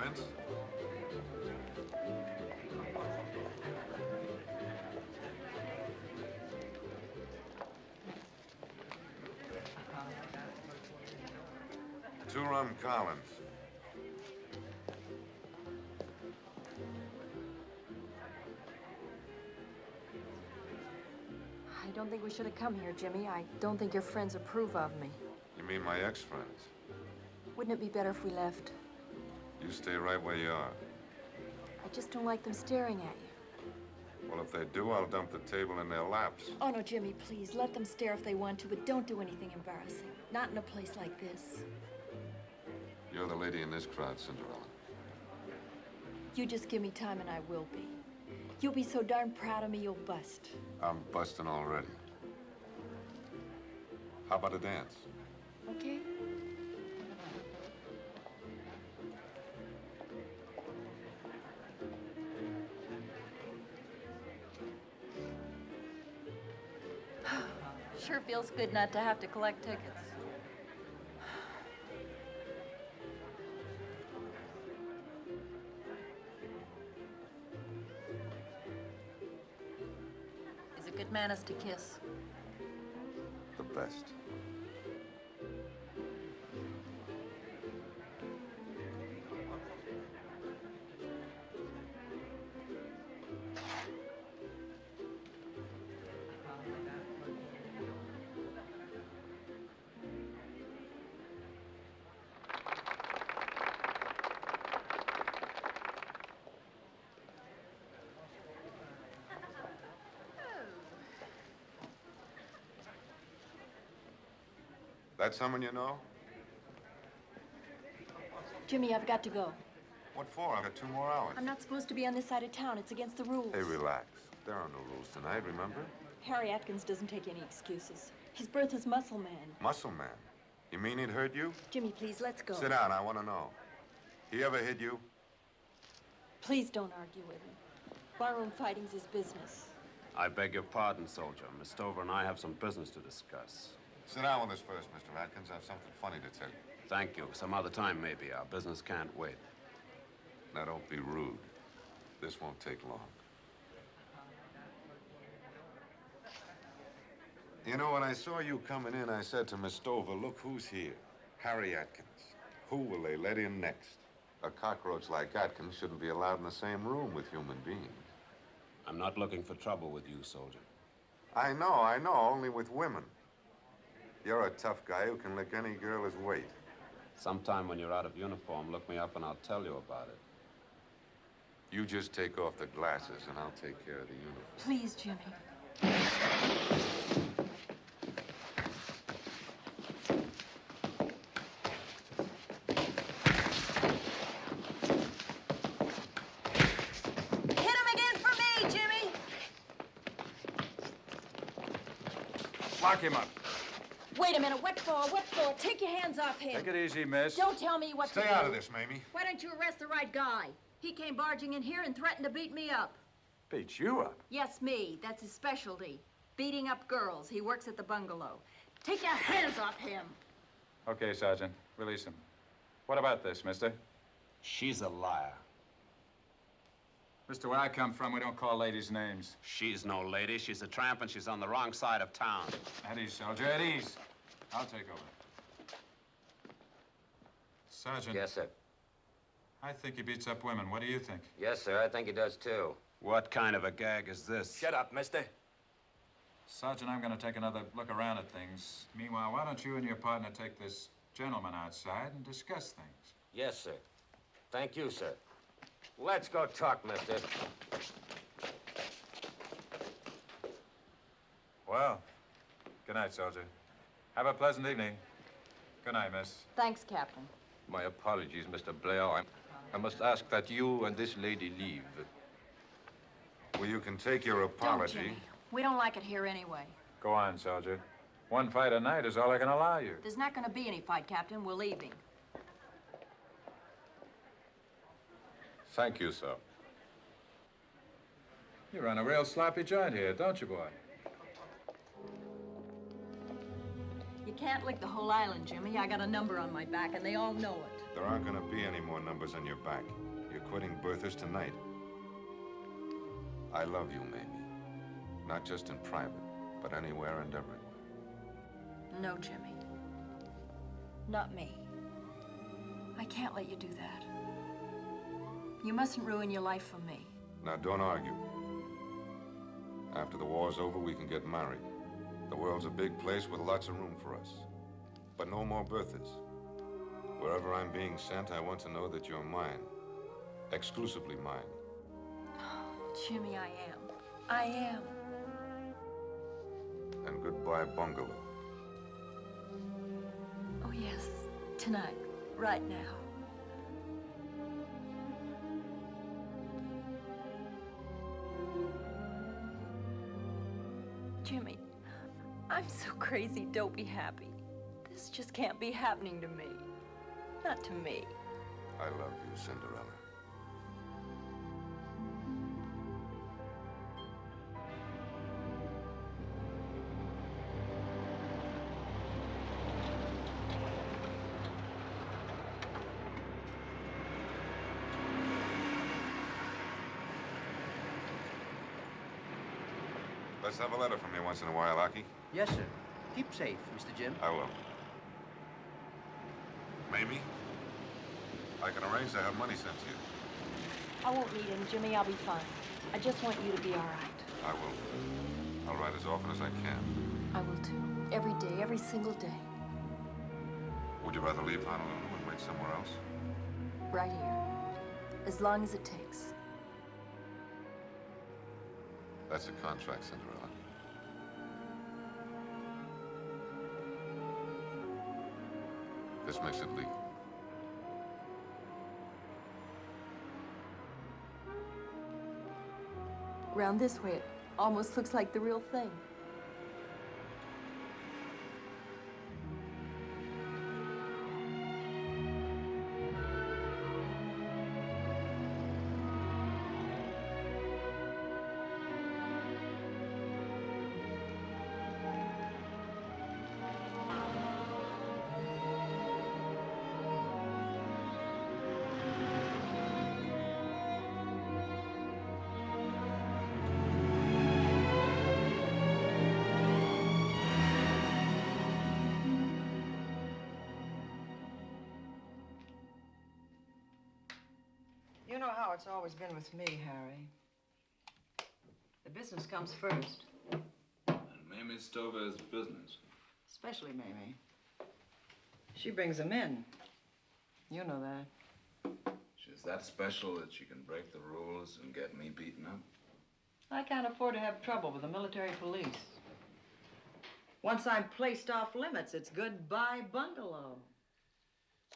Vince? Two rum Collins. I don't think we should have come here, Jimmy. I don't think your friends approve of me. You mean my ex-friends? Wouldn't it be better if we left? You stay right where you are. I just don't like them staring at you. Well, if they do, I'll dump the table in their laps. Oh, no, Jimmy, please. Let them stare if they want to, but don't do anything embarrassing. Not in a place like this. You're the lady in this crowd, Cinderella. You just give me time and I will be. You'll be so darn proud of me, you'll bust. I'm busting already. How about a dance? Okay? Sure feels good not to have to collect tickets. Is it good manners to kiss? The best. That someone you know? Jimmy, I've got to go. What for? I've got 2 more hours. I'm not supposed to be on this side of town. It's against the rules. Hey, relax. There are no rules tonight, remember? Harry Atkins doesn't take any excuses. His birth is muscle man. Muscle man? You mean he'd hurt you? Jimmy, please, let's go. Sit down, I want to know. He ever hit you? Please don't argue with him. Barroom fighting's his business. I beg your pardon, soldier. Miss Stover and I have some business to discuss. Sit down with us first, Mr. Atkins. I have something funny to tell you. Thank you. Some other time, maybe. Our business can't wait. Now, don't be rude. This won't take long. You know, when I saw you coming in, I said to Miss Stover, look who's here. Harry Atkins. Who will they let in next? A cockroach like Atkins shouldn't be allowed in the same room with human beings. I'm not looking for trouble with you, soldier. I know, only with women. You're a tough guy who can lick any girl his weight. Sometime when you're out of uniform, look me up and I'll tell you about it. You just take off the glasses and I'll take care of the uniform. Please, Jimmy. Hit him again for me, Jimmy! Lock him up. Wait a minute. What for? What for? Take your hands off him. Take it easy, miss. Don't tell me what to do. Stay out of this, Mamie. Why don't you arrest the right guy? He came barging in here and threatened to beat me up. Beat you up? Yes, me. That's his specialty. Beating up girls. He works at the bungalow. Take your hands off him. Okay, Sergeant. Release him. What about this, mister? She's a liar. Mister, where I come from, we don't call ladies names. She's no lady. She's a tramp, and she's on the wrong side of town. At ease, soldier. At ease. I'll take over. Sergeant. Yes, sir. I think he beats up women. What do you think? Yes, sir. I think he does, too. What kind of a gag is this? Shut up, mister. Sergeant, I'm going to take another look around at things. Meanwhile, why don't you and your partner take this gentleman outside and discuss things? Yes, sir. Thank you, sir. Let's go talk, mister. Well, good night, soldier. Have a pleasant evening. Good night, miss. Thanks, Captain. My apologies, Mr. Blair. I must ask that you and this lady leave. Well, you can take your Don't, apology. Jimmy. We don't like it here anyway. Go on, soldier. One fight a night is all I can allow you. There's not going to be any fight, Captain. We're leaving. Thank you, sir. You run a real sloppy joint here, don't you, boy? You can't lick the whole island, Jimmy. I got a number on my back, and they all know it. There aren't going to be any more numbers on your back. You're quitting Bertha's tonight. I love you, Mamie. Not just in private, but anywhere and everywhere. No, Jimmy. Not me. I can't let you do that. You mustn't ruin your life for me. Now, don't argue. After the war's over, we can get married. The world's a big place with lots of room for us. But no more Berthas. Wherever I'm being sent, I want to know that you're mine. Exclusively mine. Jimmy, I am. I am. And goodbye, bungalow. Oh, yes. Tonight. Right now. Jimmy, I'm so crazy dopey happy. This just can't be happening to me. Not to me. I love you, Cinderella. Let's have a letter from you once in a while, Aki. Yes, sir. Keep safe, Mr. Jim. I will. Mamie, I can arrange to have money sent to you. I won't need him, Jimmy. I'll be fine. I just want you to be all right. I will. I'll write as often as I can. I will, too. Every day, every single day. Would you rather leave Honolulu and wait somewhere else? Right here. As long as it takes. That's a contract, Cinderella. This makes it legal. Round this way, it almost looks like the real thing. You know how it's always been with me, Harry. The business comes first. Mamie Stover is business. Especially Mamie. She brings them in. You know that. She's that special that she can break the rules and get me beaten up. I can't afford to have trouble with the military police. Once I'm placed off limits, it's goodbye bungalow.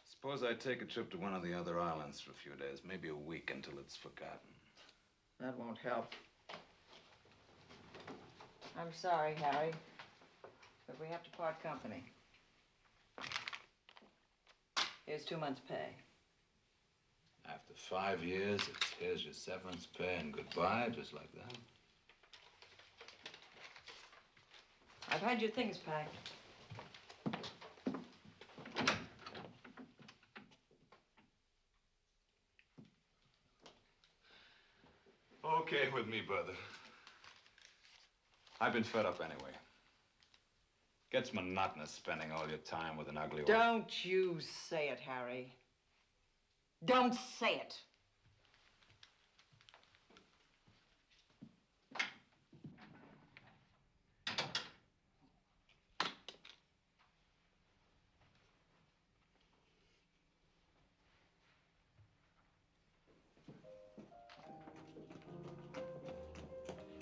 Suppose I take a trip to one of the other islands for a few days, maybe a week until it's forgotten. That won't help. I'm sorry, Harry, but we have to part company. Here's 2 months' pay. After 5 years, it's here's your severance pay and goodbye, just like that. I've had your things packed. Okay with me, brother. I've been fed up anyway. Gets monotonous spending all your time with an ugly old... Don't you say it, Harry. Don't say it.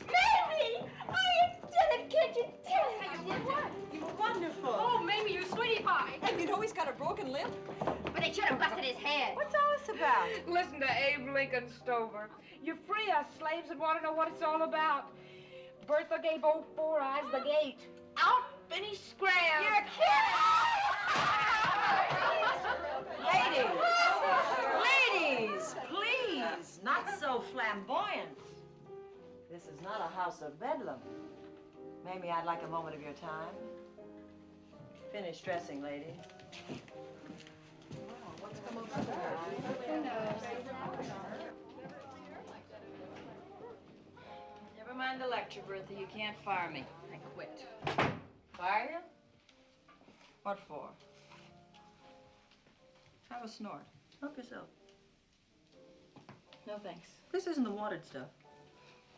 Mamie! I did it! Can't you tell us how you did what? You were wonderful. Oh, Mamie, you're sweetie pie. And you know he's got a broken limb? But they should have busted his head. What's all this about? Listen to Abe Lincoln Stover. You free us slaves and want to know what it's all about. Bertha gave old Four Eyes the gate. Out and he scrammed. You're Ladies! Ladies, please, not so flamboyant. This is not a house of bedlam. Maybe I'd like a moment of your time. Finish dressing, lady. What's come over Never mind the lecture, Bertha. You can't fire me. I quit. Fire you? What for? Have a snort. Help yourself. No, thanks. This isn't the watered stuff.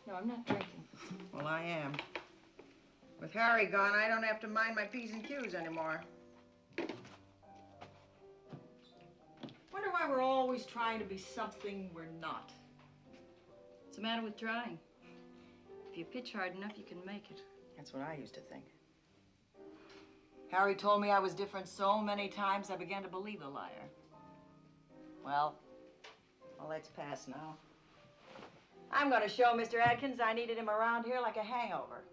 No, I'm not drinking. Well, I am. With Harry gone, I don't have to mind my P's and Q's anymore. Wonder why we're always trying to be something we're not. What's the matter with trying? If you pitch hard enough, you can make it. That's what I used to think. Harry told me I was different so many times, I began to believe a liar. Well, that's past now. I'm going to show Mr. Atkins I needed him around here like a hangover.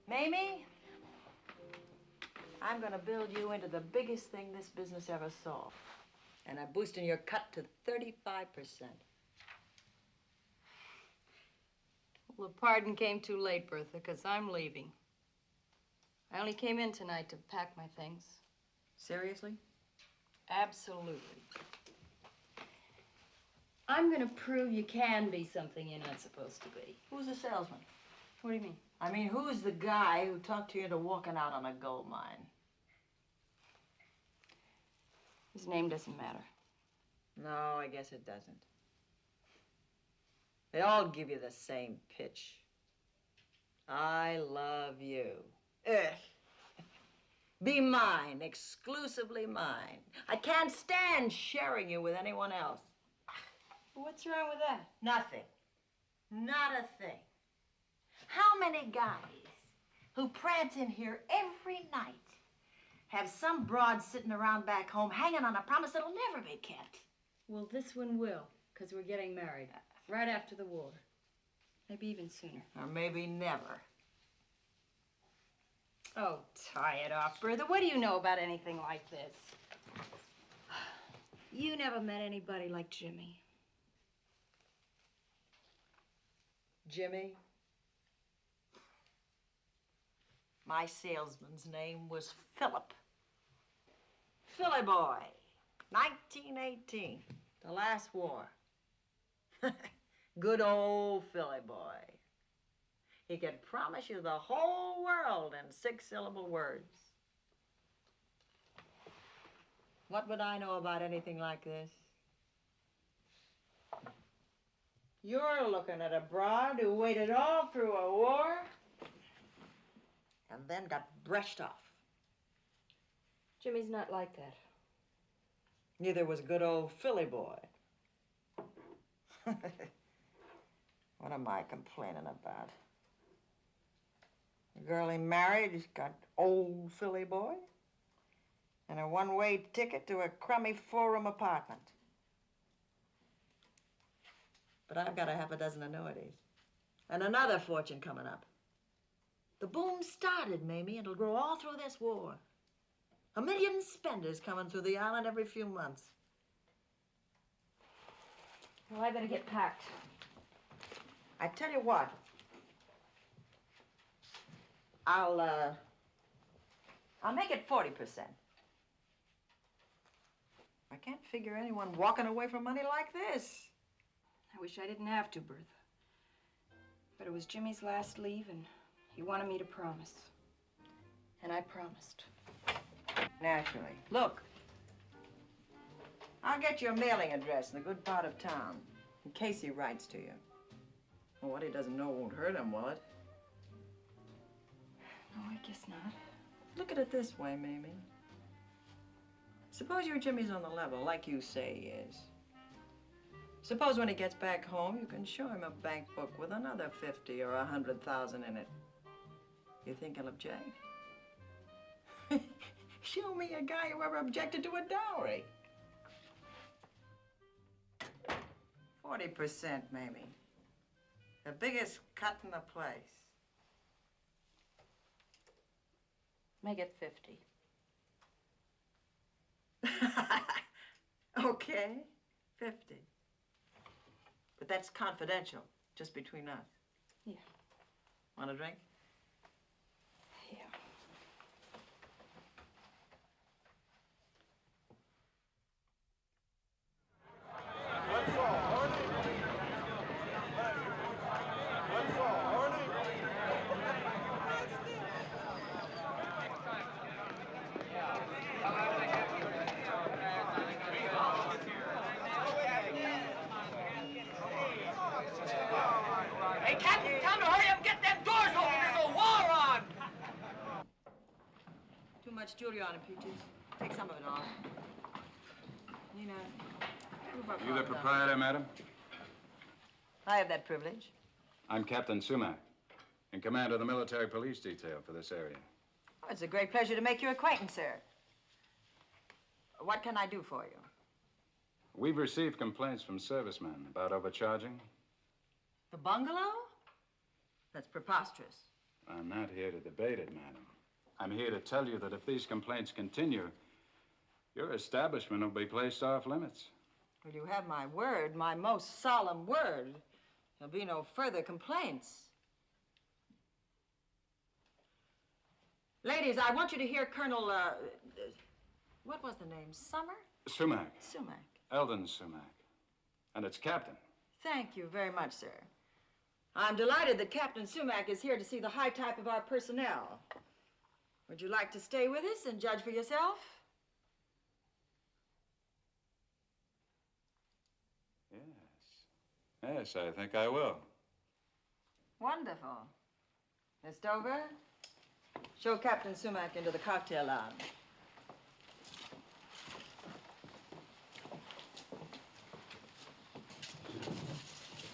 Mamie, I'm going to build you into the biggest thing this business ever saw. And I'm boosting your cut to 35%. Well, the pardon came too late, Bertha, because I'm leaving. I only came in tonight to pack my things. Seriously? Absolutely. I'm going to prove you can be something you're not supposed to be. Who's the salesman? What do you mean? I mean, who's the guy who talked you into walking out on a gold mine? His name doesn't matter. No, I guess it doesn't. They all give you the same pitch. I love you. Ugh. Be mine, exclusively mine. I can't stand sharing you with anyone else. What's wrong with that? Nothing. Not a thing. How many guys who prance in here every night have some broad sitting around back home hanging on a promise that'll never be kept? Well, this one will, because we're getting married right after the war. Maybe even sooner. Or maybe never. Oh, tie it off, Bertha. What do you know about anything like this? You never met anybody like Jimmy. Jimmy? My salesman's name was Philip. Philly boy, 1918, the last war. Good old Philly boy. He could promise you the whole world in 6-syllable words. What would I know about anything like this? You're looking at a broad who waited all through a war and then got brushed off. Jimmy's not like that. Neither was good old Philly boy. What am I complaining about? The girl he married has got old Philly boy and a one-way ticket to a crummy four-room apartment. But I've got a half a dozen annuities and another fortune coming up. The boom started, Mamie, and it'll grow all through this war. 1 million spenders coming through the island every few months. Well, I better get packed. I tell you what. I'll make it 40%. I can't figure anyone walking away from money like this. I wish I didn't have to, Bertha. But it was Jimmy's last leave, and he wanted me to promise. And I promised. Naturally. Look, I'll get your mailing address in a good part of town, in case he writes to you. Well, what he doesn't know won't hurt him, will it? No, I guess not. Look at it this way, Mamie. Suppose your Jimmy's on the level, like you say he is. Suppose when he gets back home, you can show him a bank book with another 50 or 100,000 in it. You think he'll object? Show me a guy who ever objected to a dowry. 40%, Mamie. The biggest cut in the place. Make it 50. Okay, 50. But that's confidential, just between us. Yeah. Want a drink? Yeah. Hey, Captain, time to hurry up and get them doors open. There's a war on. Too much jewelry on it, Peaches. Take some of it off. Nina, move our You the car down. proprietor, madam? I have that privilege. I'm Captain Sumac, in command of the military police detail for this area. Oh, it's a great pleasure to make your acquaintance, sir. What can I do for you? We've received complaints from servicemen about overcharging. The bungalow? That's preposterous. I'm not here to debate it, madam. I'm here to tell you that if these complaints continue, your establishment will be placed off limits. Well, you have my word, my most solemn word. There'll be no further complaints. Ladies, I want you to hear Colonel, what was the name? Summer? Sumac. Sumac. Eldon Sumac. And it's Captain. Thank you very much, sir. I'm delighted that Captain Sumac is here to see the high type of our personnel. Would you like to stay with us and judge for yourself? Yes, I think I will. Wonderful. Miss Stover, show Captain Sumac into the cocktail lounge.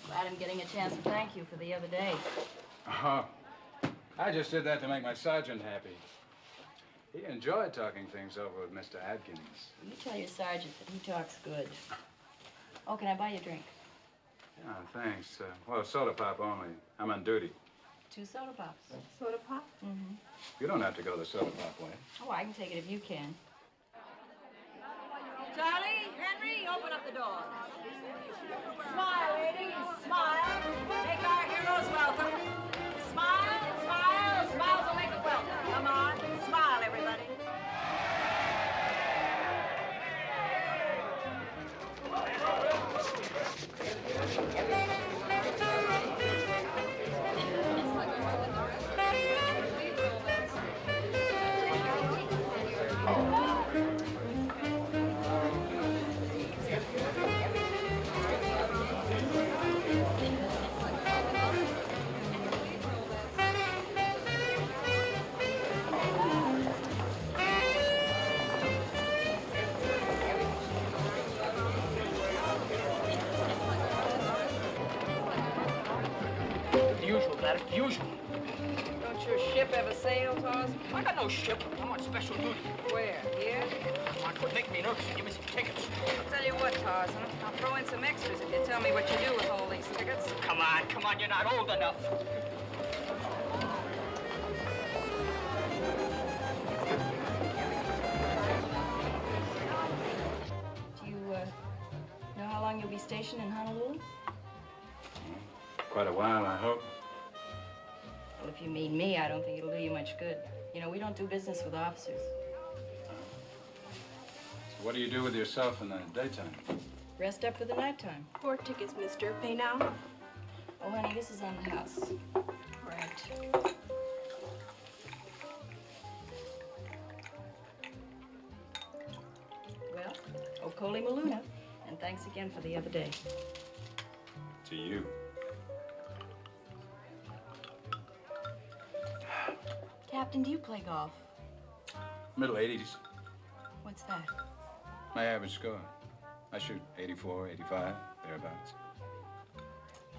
Glad I'm getting a chance to thank you for the other day. Oh, I just did that to make my sergeant happy. He enjoyed talking things over with Mr. Adkins. You tell your sergeant that he talks good. Oh, can I buy you a drink? Yeah, thanks. Well, soda pop only. I'm on duty. 2 soda pops. Soda pop? Mm-hmm. You don't have to go the soda pop way. Oh, I can take it if you can. Charlie, Henry, open up the door. Smile, ladies, smile. Make our heroes welcome. Smile, smile, smiles will make them welcome. Come on, smile, everybody. usual, Gladys, the usual. Don't your ship ever sail, Tarzan? I got no ship. I'm on special duty. Where? Here? Come on, quit making me nervous and give me some tickets. I'll tell you what, Tarzan. I'll throw in some extras if you tell me what you do with all these tickets. Come on, you're not old enough. Do you, know how long you'll be stationed in Honolulu? Quite a while, I hope. Well, if you mean me, I don't think it'll do you much good. You know, we don't do business with officers. So what do you do with yourself in the daytime? Rest up for the nighttime. 4 tickets, mister. Pay now. Oh, honey, this is on the house. Right. Well, Okoli Maluna, and thanks again for the other day. To you. Captain, do you play golf? Middle 80s. What's that? My average score. I shoot 84, 85, thereabouts.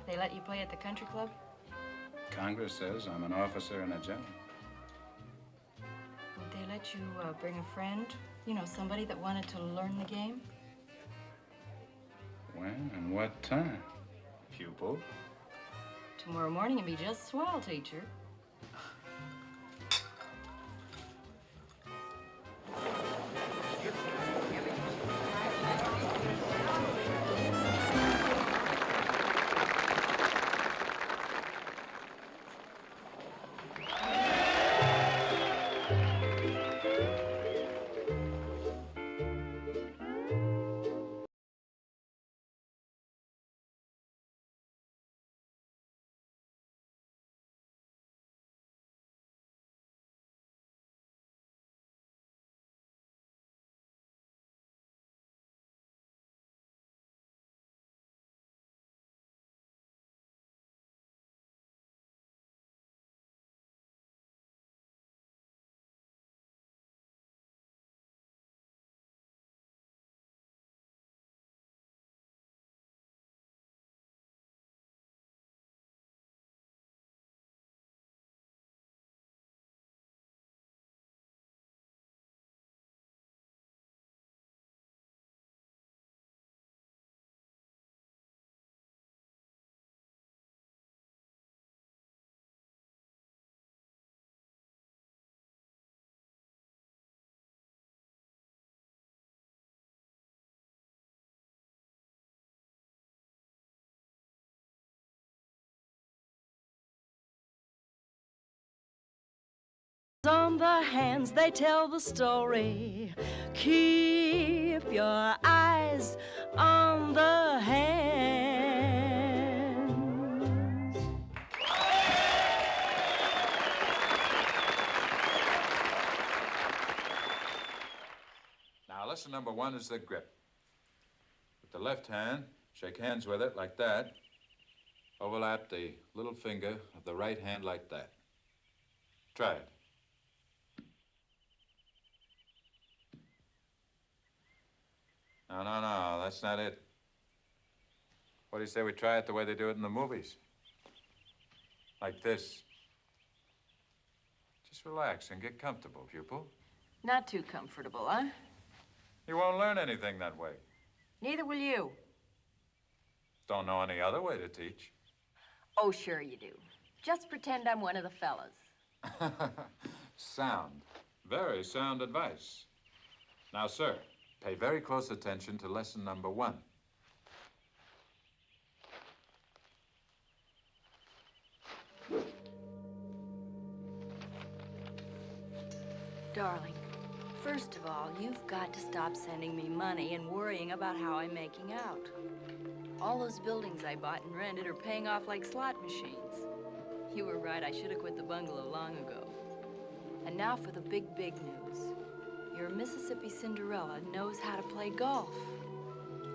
They let you play at the country club? Congress says I'm an officer and a general. Would they let you bring a friend? You know, somebody that wanted to learn the game? When and what time? Pupil? Tomorrow morning and be just swell, teacher. On the hands, they tell the story. Keep your eyes on the hands. Now, lesson number 1 is the grip. With the left hand, shake hands with it like that. Overlap the little finger of the right hand like that. Try it. No, that's not it. What do you say we try it the way they do it in the movies? Like this. Just relax and get comfortable, pupil. Not too comfortable, huh? You won't learn anything that way. Neither will you. Don't know any other way to teach. Oh, sure you do. Just pretend I'm one of the fellas. Sound. Very sound advice. Now, sir, pay very close attention to lesson number 1. Darling, first of all, you've got to stop sending me money and worrying about how I'm making out. All those buildings I bought and rented are paying off like slot machines. You were right, I should have quit the bungalow long ago. And now for the big news. Your Mississippi Cinderella knows how to play golf.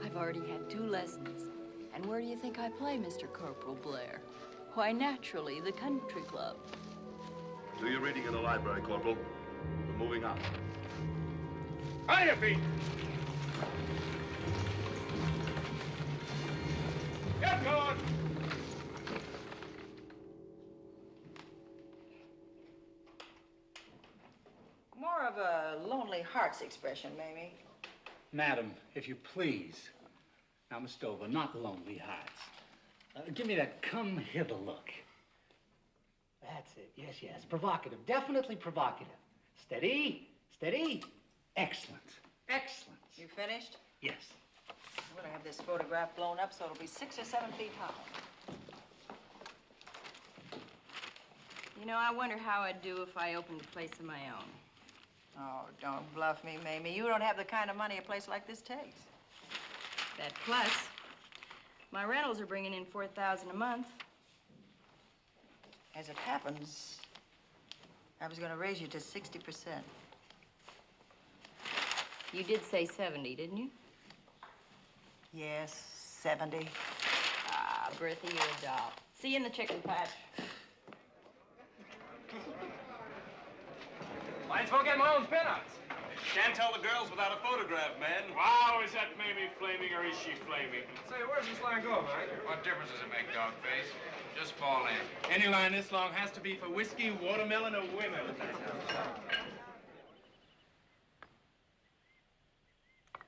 I've already had 2 lessons. And where do you think I play, Mr. Corporal Blair? Why, naturally, the country club. Do your reading in the library, Corporal. We're moving on. On your feet! Get going! of a lonely heart's expression, Mamie. Madam, if you please. Now, Miss Stover, not lonely hearts. Give me that come hither look. That's it. Yes, yes. Provocative. Definitely provocative. Steady. Steady. Excellent. Excellent. You finished? Yes. I'm going to have this photograph blown up so it'll be 6 or 7 feet high. You know, I wonder how I'd do if I opened a place of my own. Oh, don't bluff me, Mamie. You don't have the kind of money a place like this takes. That plus, my rentals are bringing in $4,000 a month. As it happens, I was going to raise you to 60%. You did say 70, didn't you? Yes, 70. Ah, Bertha, you're a doll. See you in the chicken patch. Might as well get my own pinouts. Can't tell the girls without a photograph, man. Wow, is that Mamie flaming or is she flaming? Say, where's this line go, man? What difference does it make, Dogface? Just fall in. Any line this long has to be for whiskey, watermelon, or women.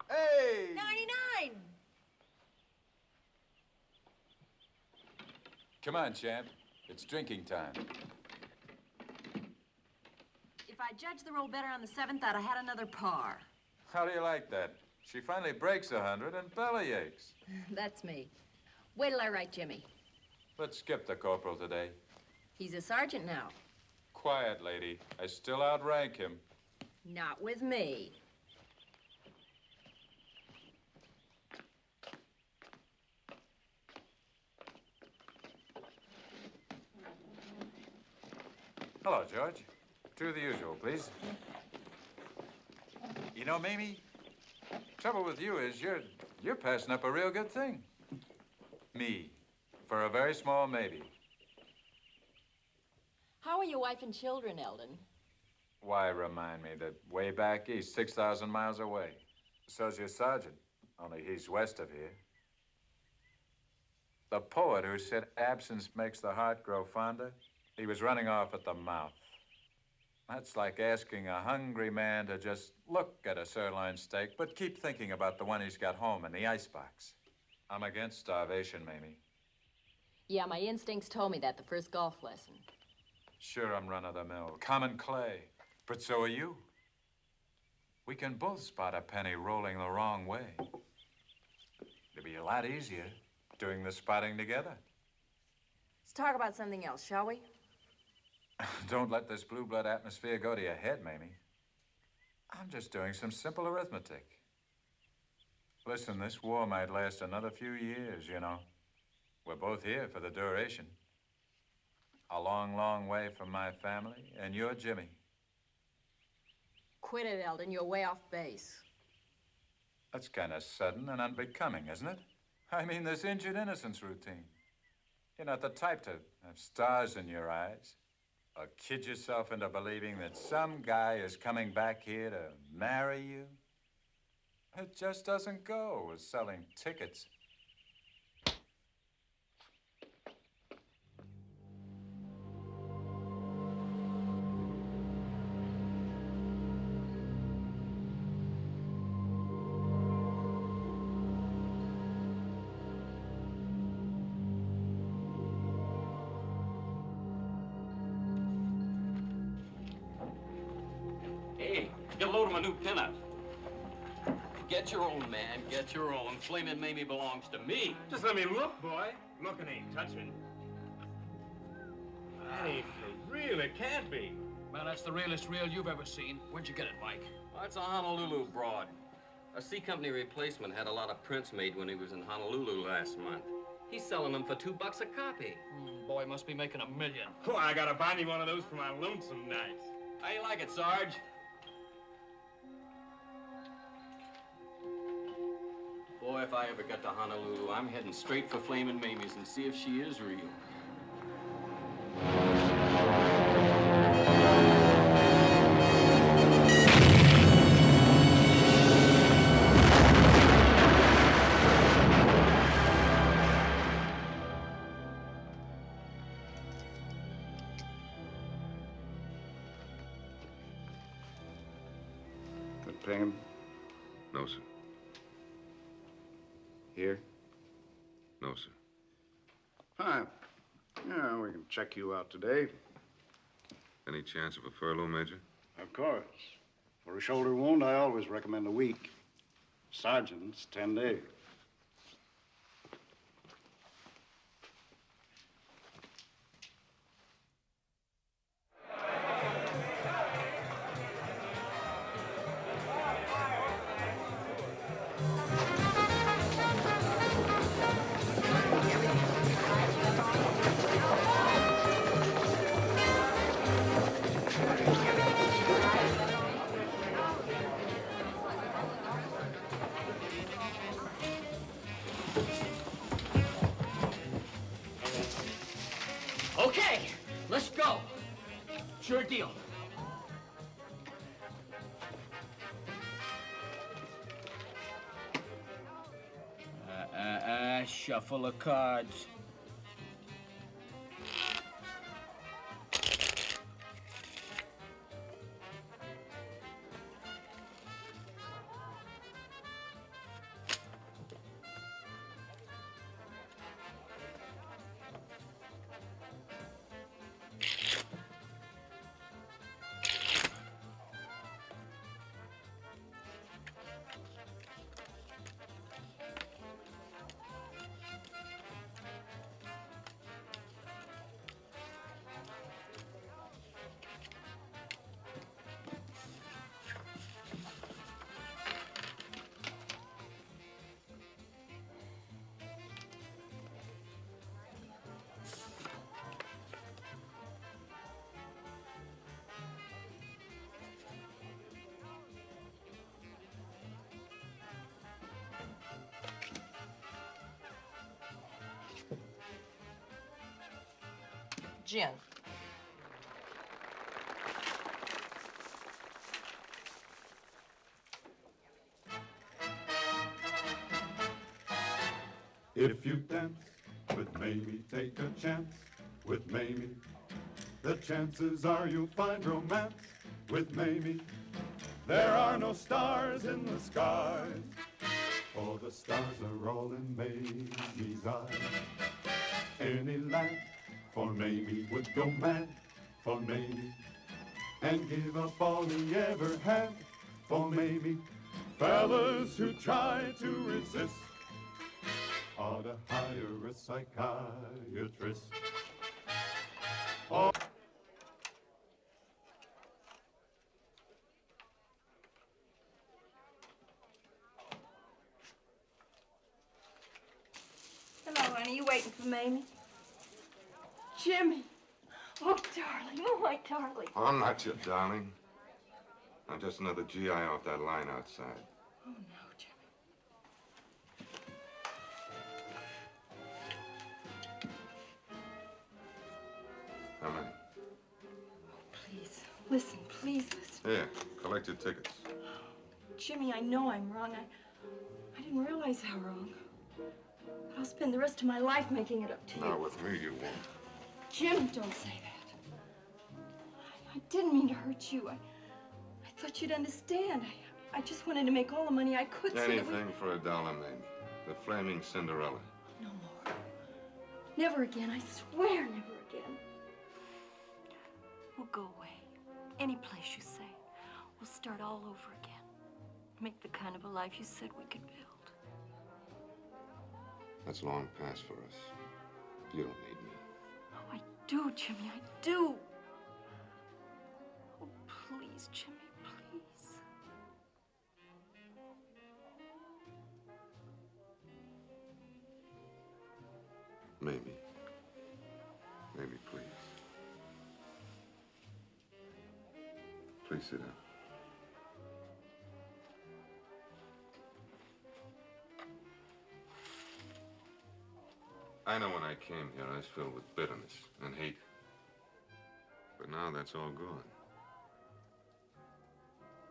Hey! 99! Come on, champ. It's drinking time. If I judged the roll better on the 7th, I'd have had another par. How do you like that? She finally breaks 100 and belly aches. That's me. Wait till I write Jimmy. Let's skip the corporal today. He's a sergeant now. Quiet, lady. I still outrank him. Not with me. Hello, George. Do the usual, please. You know, Mamie, trouble with you is you're passing up a real good thing. Me, for a very small maybe. How are your wife and children, Eldon? Why remind me that way back east, 6,000 miles away. So's your sergeant, only he's west of here. The poet who said absence makes the heart grow fonder, he was running off at the mouth. That's like asking a hungry man to just look at a sirloin steak, but keep thinking about the one he's got home in the icebox. I'm against starvation, Mamie. Yeah, my instincts told me that the first golf lesson. Sure, I'm run-of-the-mill, common clay, but so are you. We can both spot a penny rolling the wrong way. It'd be a lot easier doing the spotting together. Let's talk about something else, shall we? Don't let this blue blood atmosphere go to your head, Mamie. I'm just doing some simple arithmetic. Listen, this war might last another few years, you know. We're both here for the duration. A long, long way from my family, and you're Jimmy. Quit it, Eldon. You're way off base. That's kind of sudden and unbecoming, isn't it? I mean, this injured innocence routine. You're not the type to have stars in your eyes. Or kid yourself into believing that some guy is coming back here to marry you. It just doesn't go with selling tickets. Hey, get a load of my new pinup. Get your own, man. Get your own. Flamin' Mamie belongs to me. Just let me look, boy. Looking ain't touching. That ain't for real. It can't be. Well, that's the realest reel you've ever seen. Where'd you get it, Mike? Well, it's a Honolulu broad. A C Company replacement had a lot of prints made when he was in Honolulu last month. He's selling them for $2 a copy. Boy, must be making $1 million. Oh, I gotta buy me one of those for my lonesome nights. How you like it, Sarge? Boy, if I ever get to Honolulu, I'm heading straight for Flamin' Mamie's and see if she is real. Pain? No, sir. Here? No, sir. Fine. Yeah, we can check you out today. Any chance of a furlough, Major? Of course. For a shoulder wound, I always recommend a week. Sergeant's 10 days. Okay, let's go. Sure deal. Shuffle of cards. Gin. If you dance with Mamie, take a chance with Mamie. The chances are you'll find romance with Mamie. There are no stars in the skies, for the stars are all in Mamie's eyes. Any lad for Mamie would go mad for Mamie and give up all he ever had for Mamie. Fellas who try to resist ought to hire a psychiatrist. Oh. Hello, honey. You waiting for Mamie? Jimmy. Oh, darling. Oh, my darling. I'm not your darling. I'm just another GI off that line outside. Oh, no, Jimmy. How many? Please, listen. Please listen. Here, collect your tickets. Jimmy, I know I'm wrong. I didn't realize how wrong. But I'll spend the rest of my life making it up to you. Not with me, you won't. Jim, don't say that. I didn't mean to hurt you. I thought you'd understand. I just wanted to make all the money I could. Anything for $1, Mamie. The Flaming Cinderella. No more. Never again. I swear never again. We'll go away. Any place you say. We'll start all over again. Make the kind of a life you said we could build. That's long past for us. You don't need me. Oh, I do, Jimmy. I do. Oh, please, Jimmy, please. Maybe. Maybe, please. Please sit down. I know when I came here, I was filled with bitterness and hate. But now that's all gone.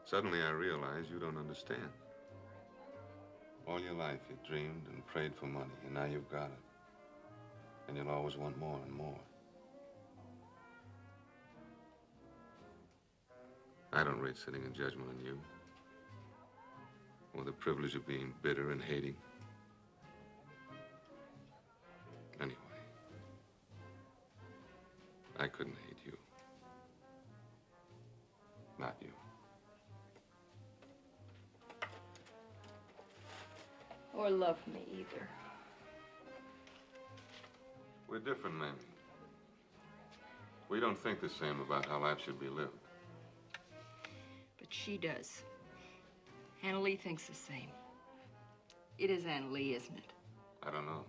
Suddenly I realize you don't understand. All your life you dreamed and prayed for money, and now you've got it. And you'll always want more and more. I don't rate sitting in judgment on you. privilege of being bitter and hating. Anyway, I couldn't hate you. Not you. Or love me either. We're different, Mamie. We don't think the same about how life should be lived. But she does. Anna Lee thinks the same. It is Anna Lee, isn't it? I don't know.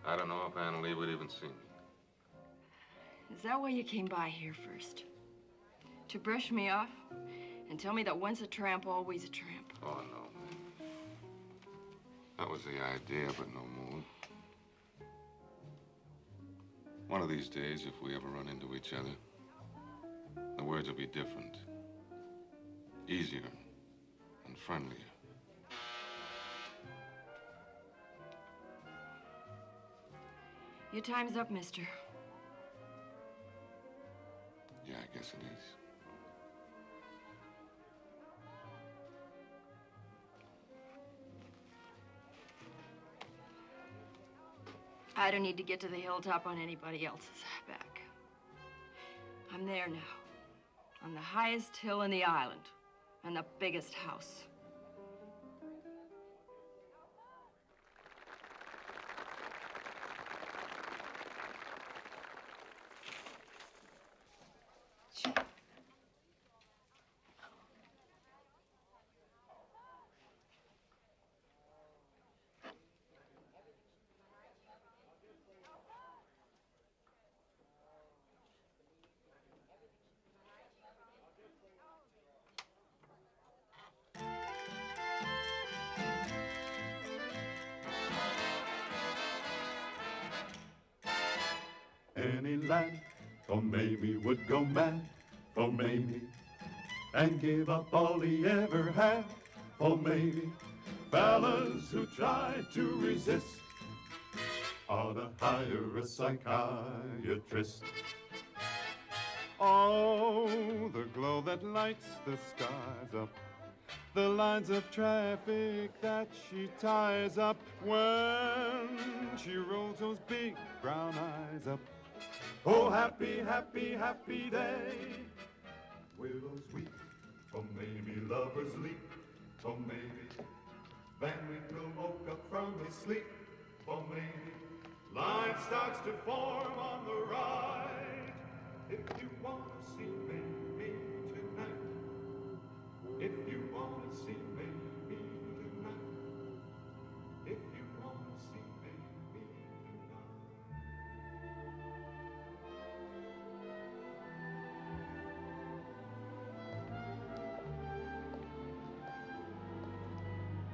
I don't know if Anna Lee would even see me. Is that why you came by here first? To brush me off and tell me that once a tramp, always a tramp? Oh, no, Mamie. That was the idea, but no more. One of these days, if we ever run into each other, the words will be different, easier, and friendlier. Your time's up, mister. Yeah, I guess it is. I don't need to get to the hilltop on anybody else's back. I'm there now, on the highest hill in the island, and the biggest house. Any lad for Mamie would go mad for Mamie and give up all he ever had for Mamie. Fellas who try to resist ought to hire a psychiatrist. Oh, the glow that lights the skies up, the lines of traffic that she ties up when she rolls those big brown eyes up. Oh, happy, happy, happy day. Willows weep for Mamie, lovers leap for Mamie. Van Winkle woke up from his sleep for Mamie. Line starts to form on the right. If you want to see Mamie tonight, if you want to see Mamie tonight, if you want to see Mamie tonight.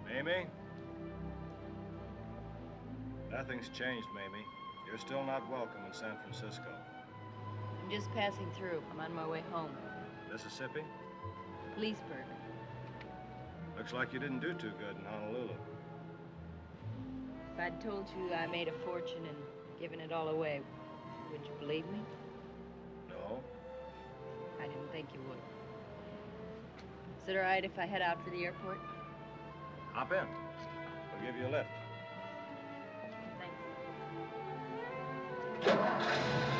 Mamie? Nothing's changed, Mamie. You're still not welcome in San Francisco. I'm just passing through. I'm on my way home. Mississippi? Leesburg. Looks like you didn't do too good in Honolulu. If I'd told you I made a fortune and given it all away, would you believe me? No. I didn't think you would. Is it all right if I head out for the airport? Hop in. We'll give you a lift. Thanks.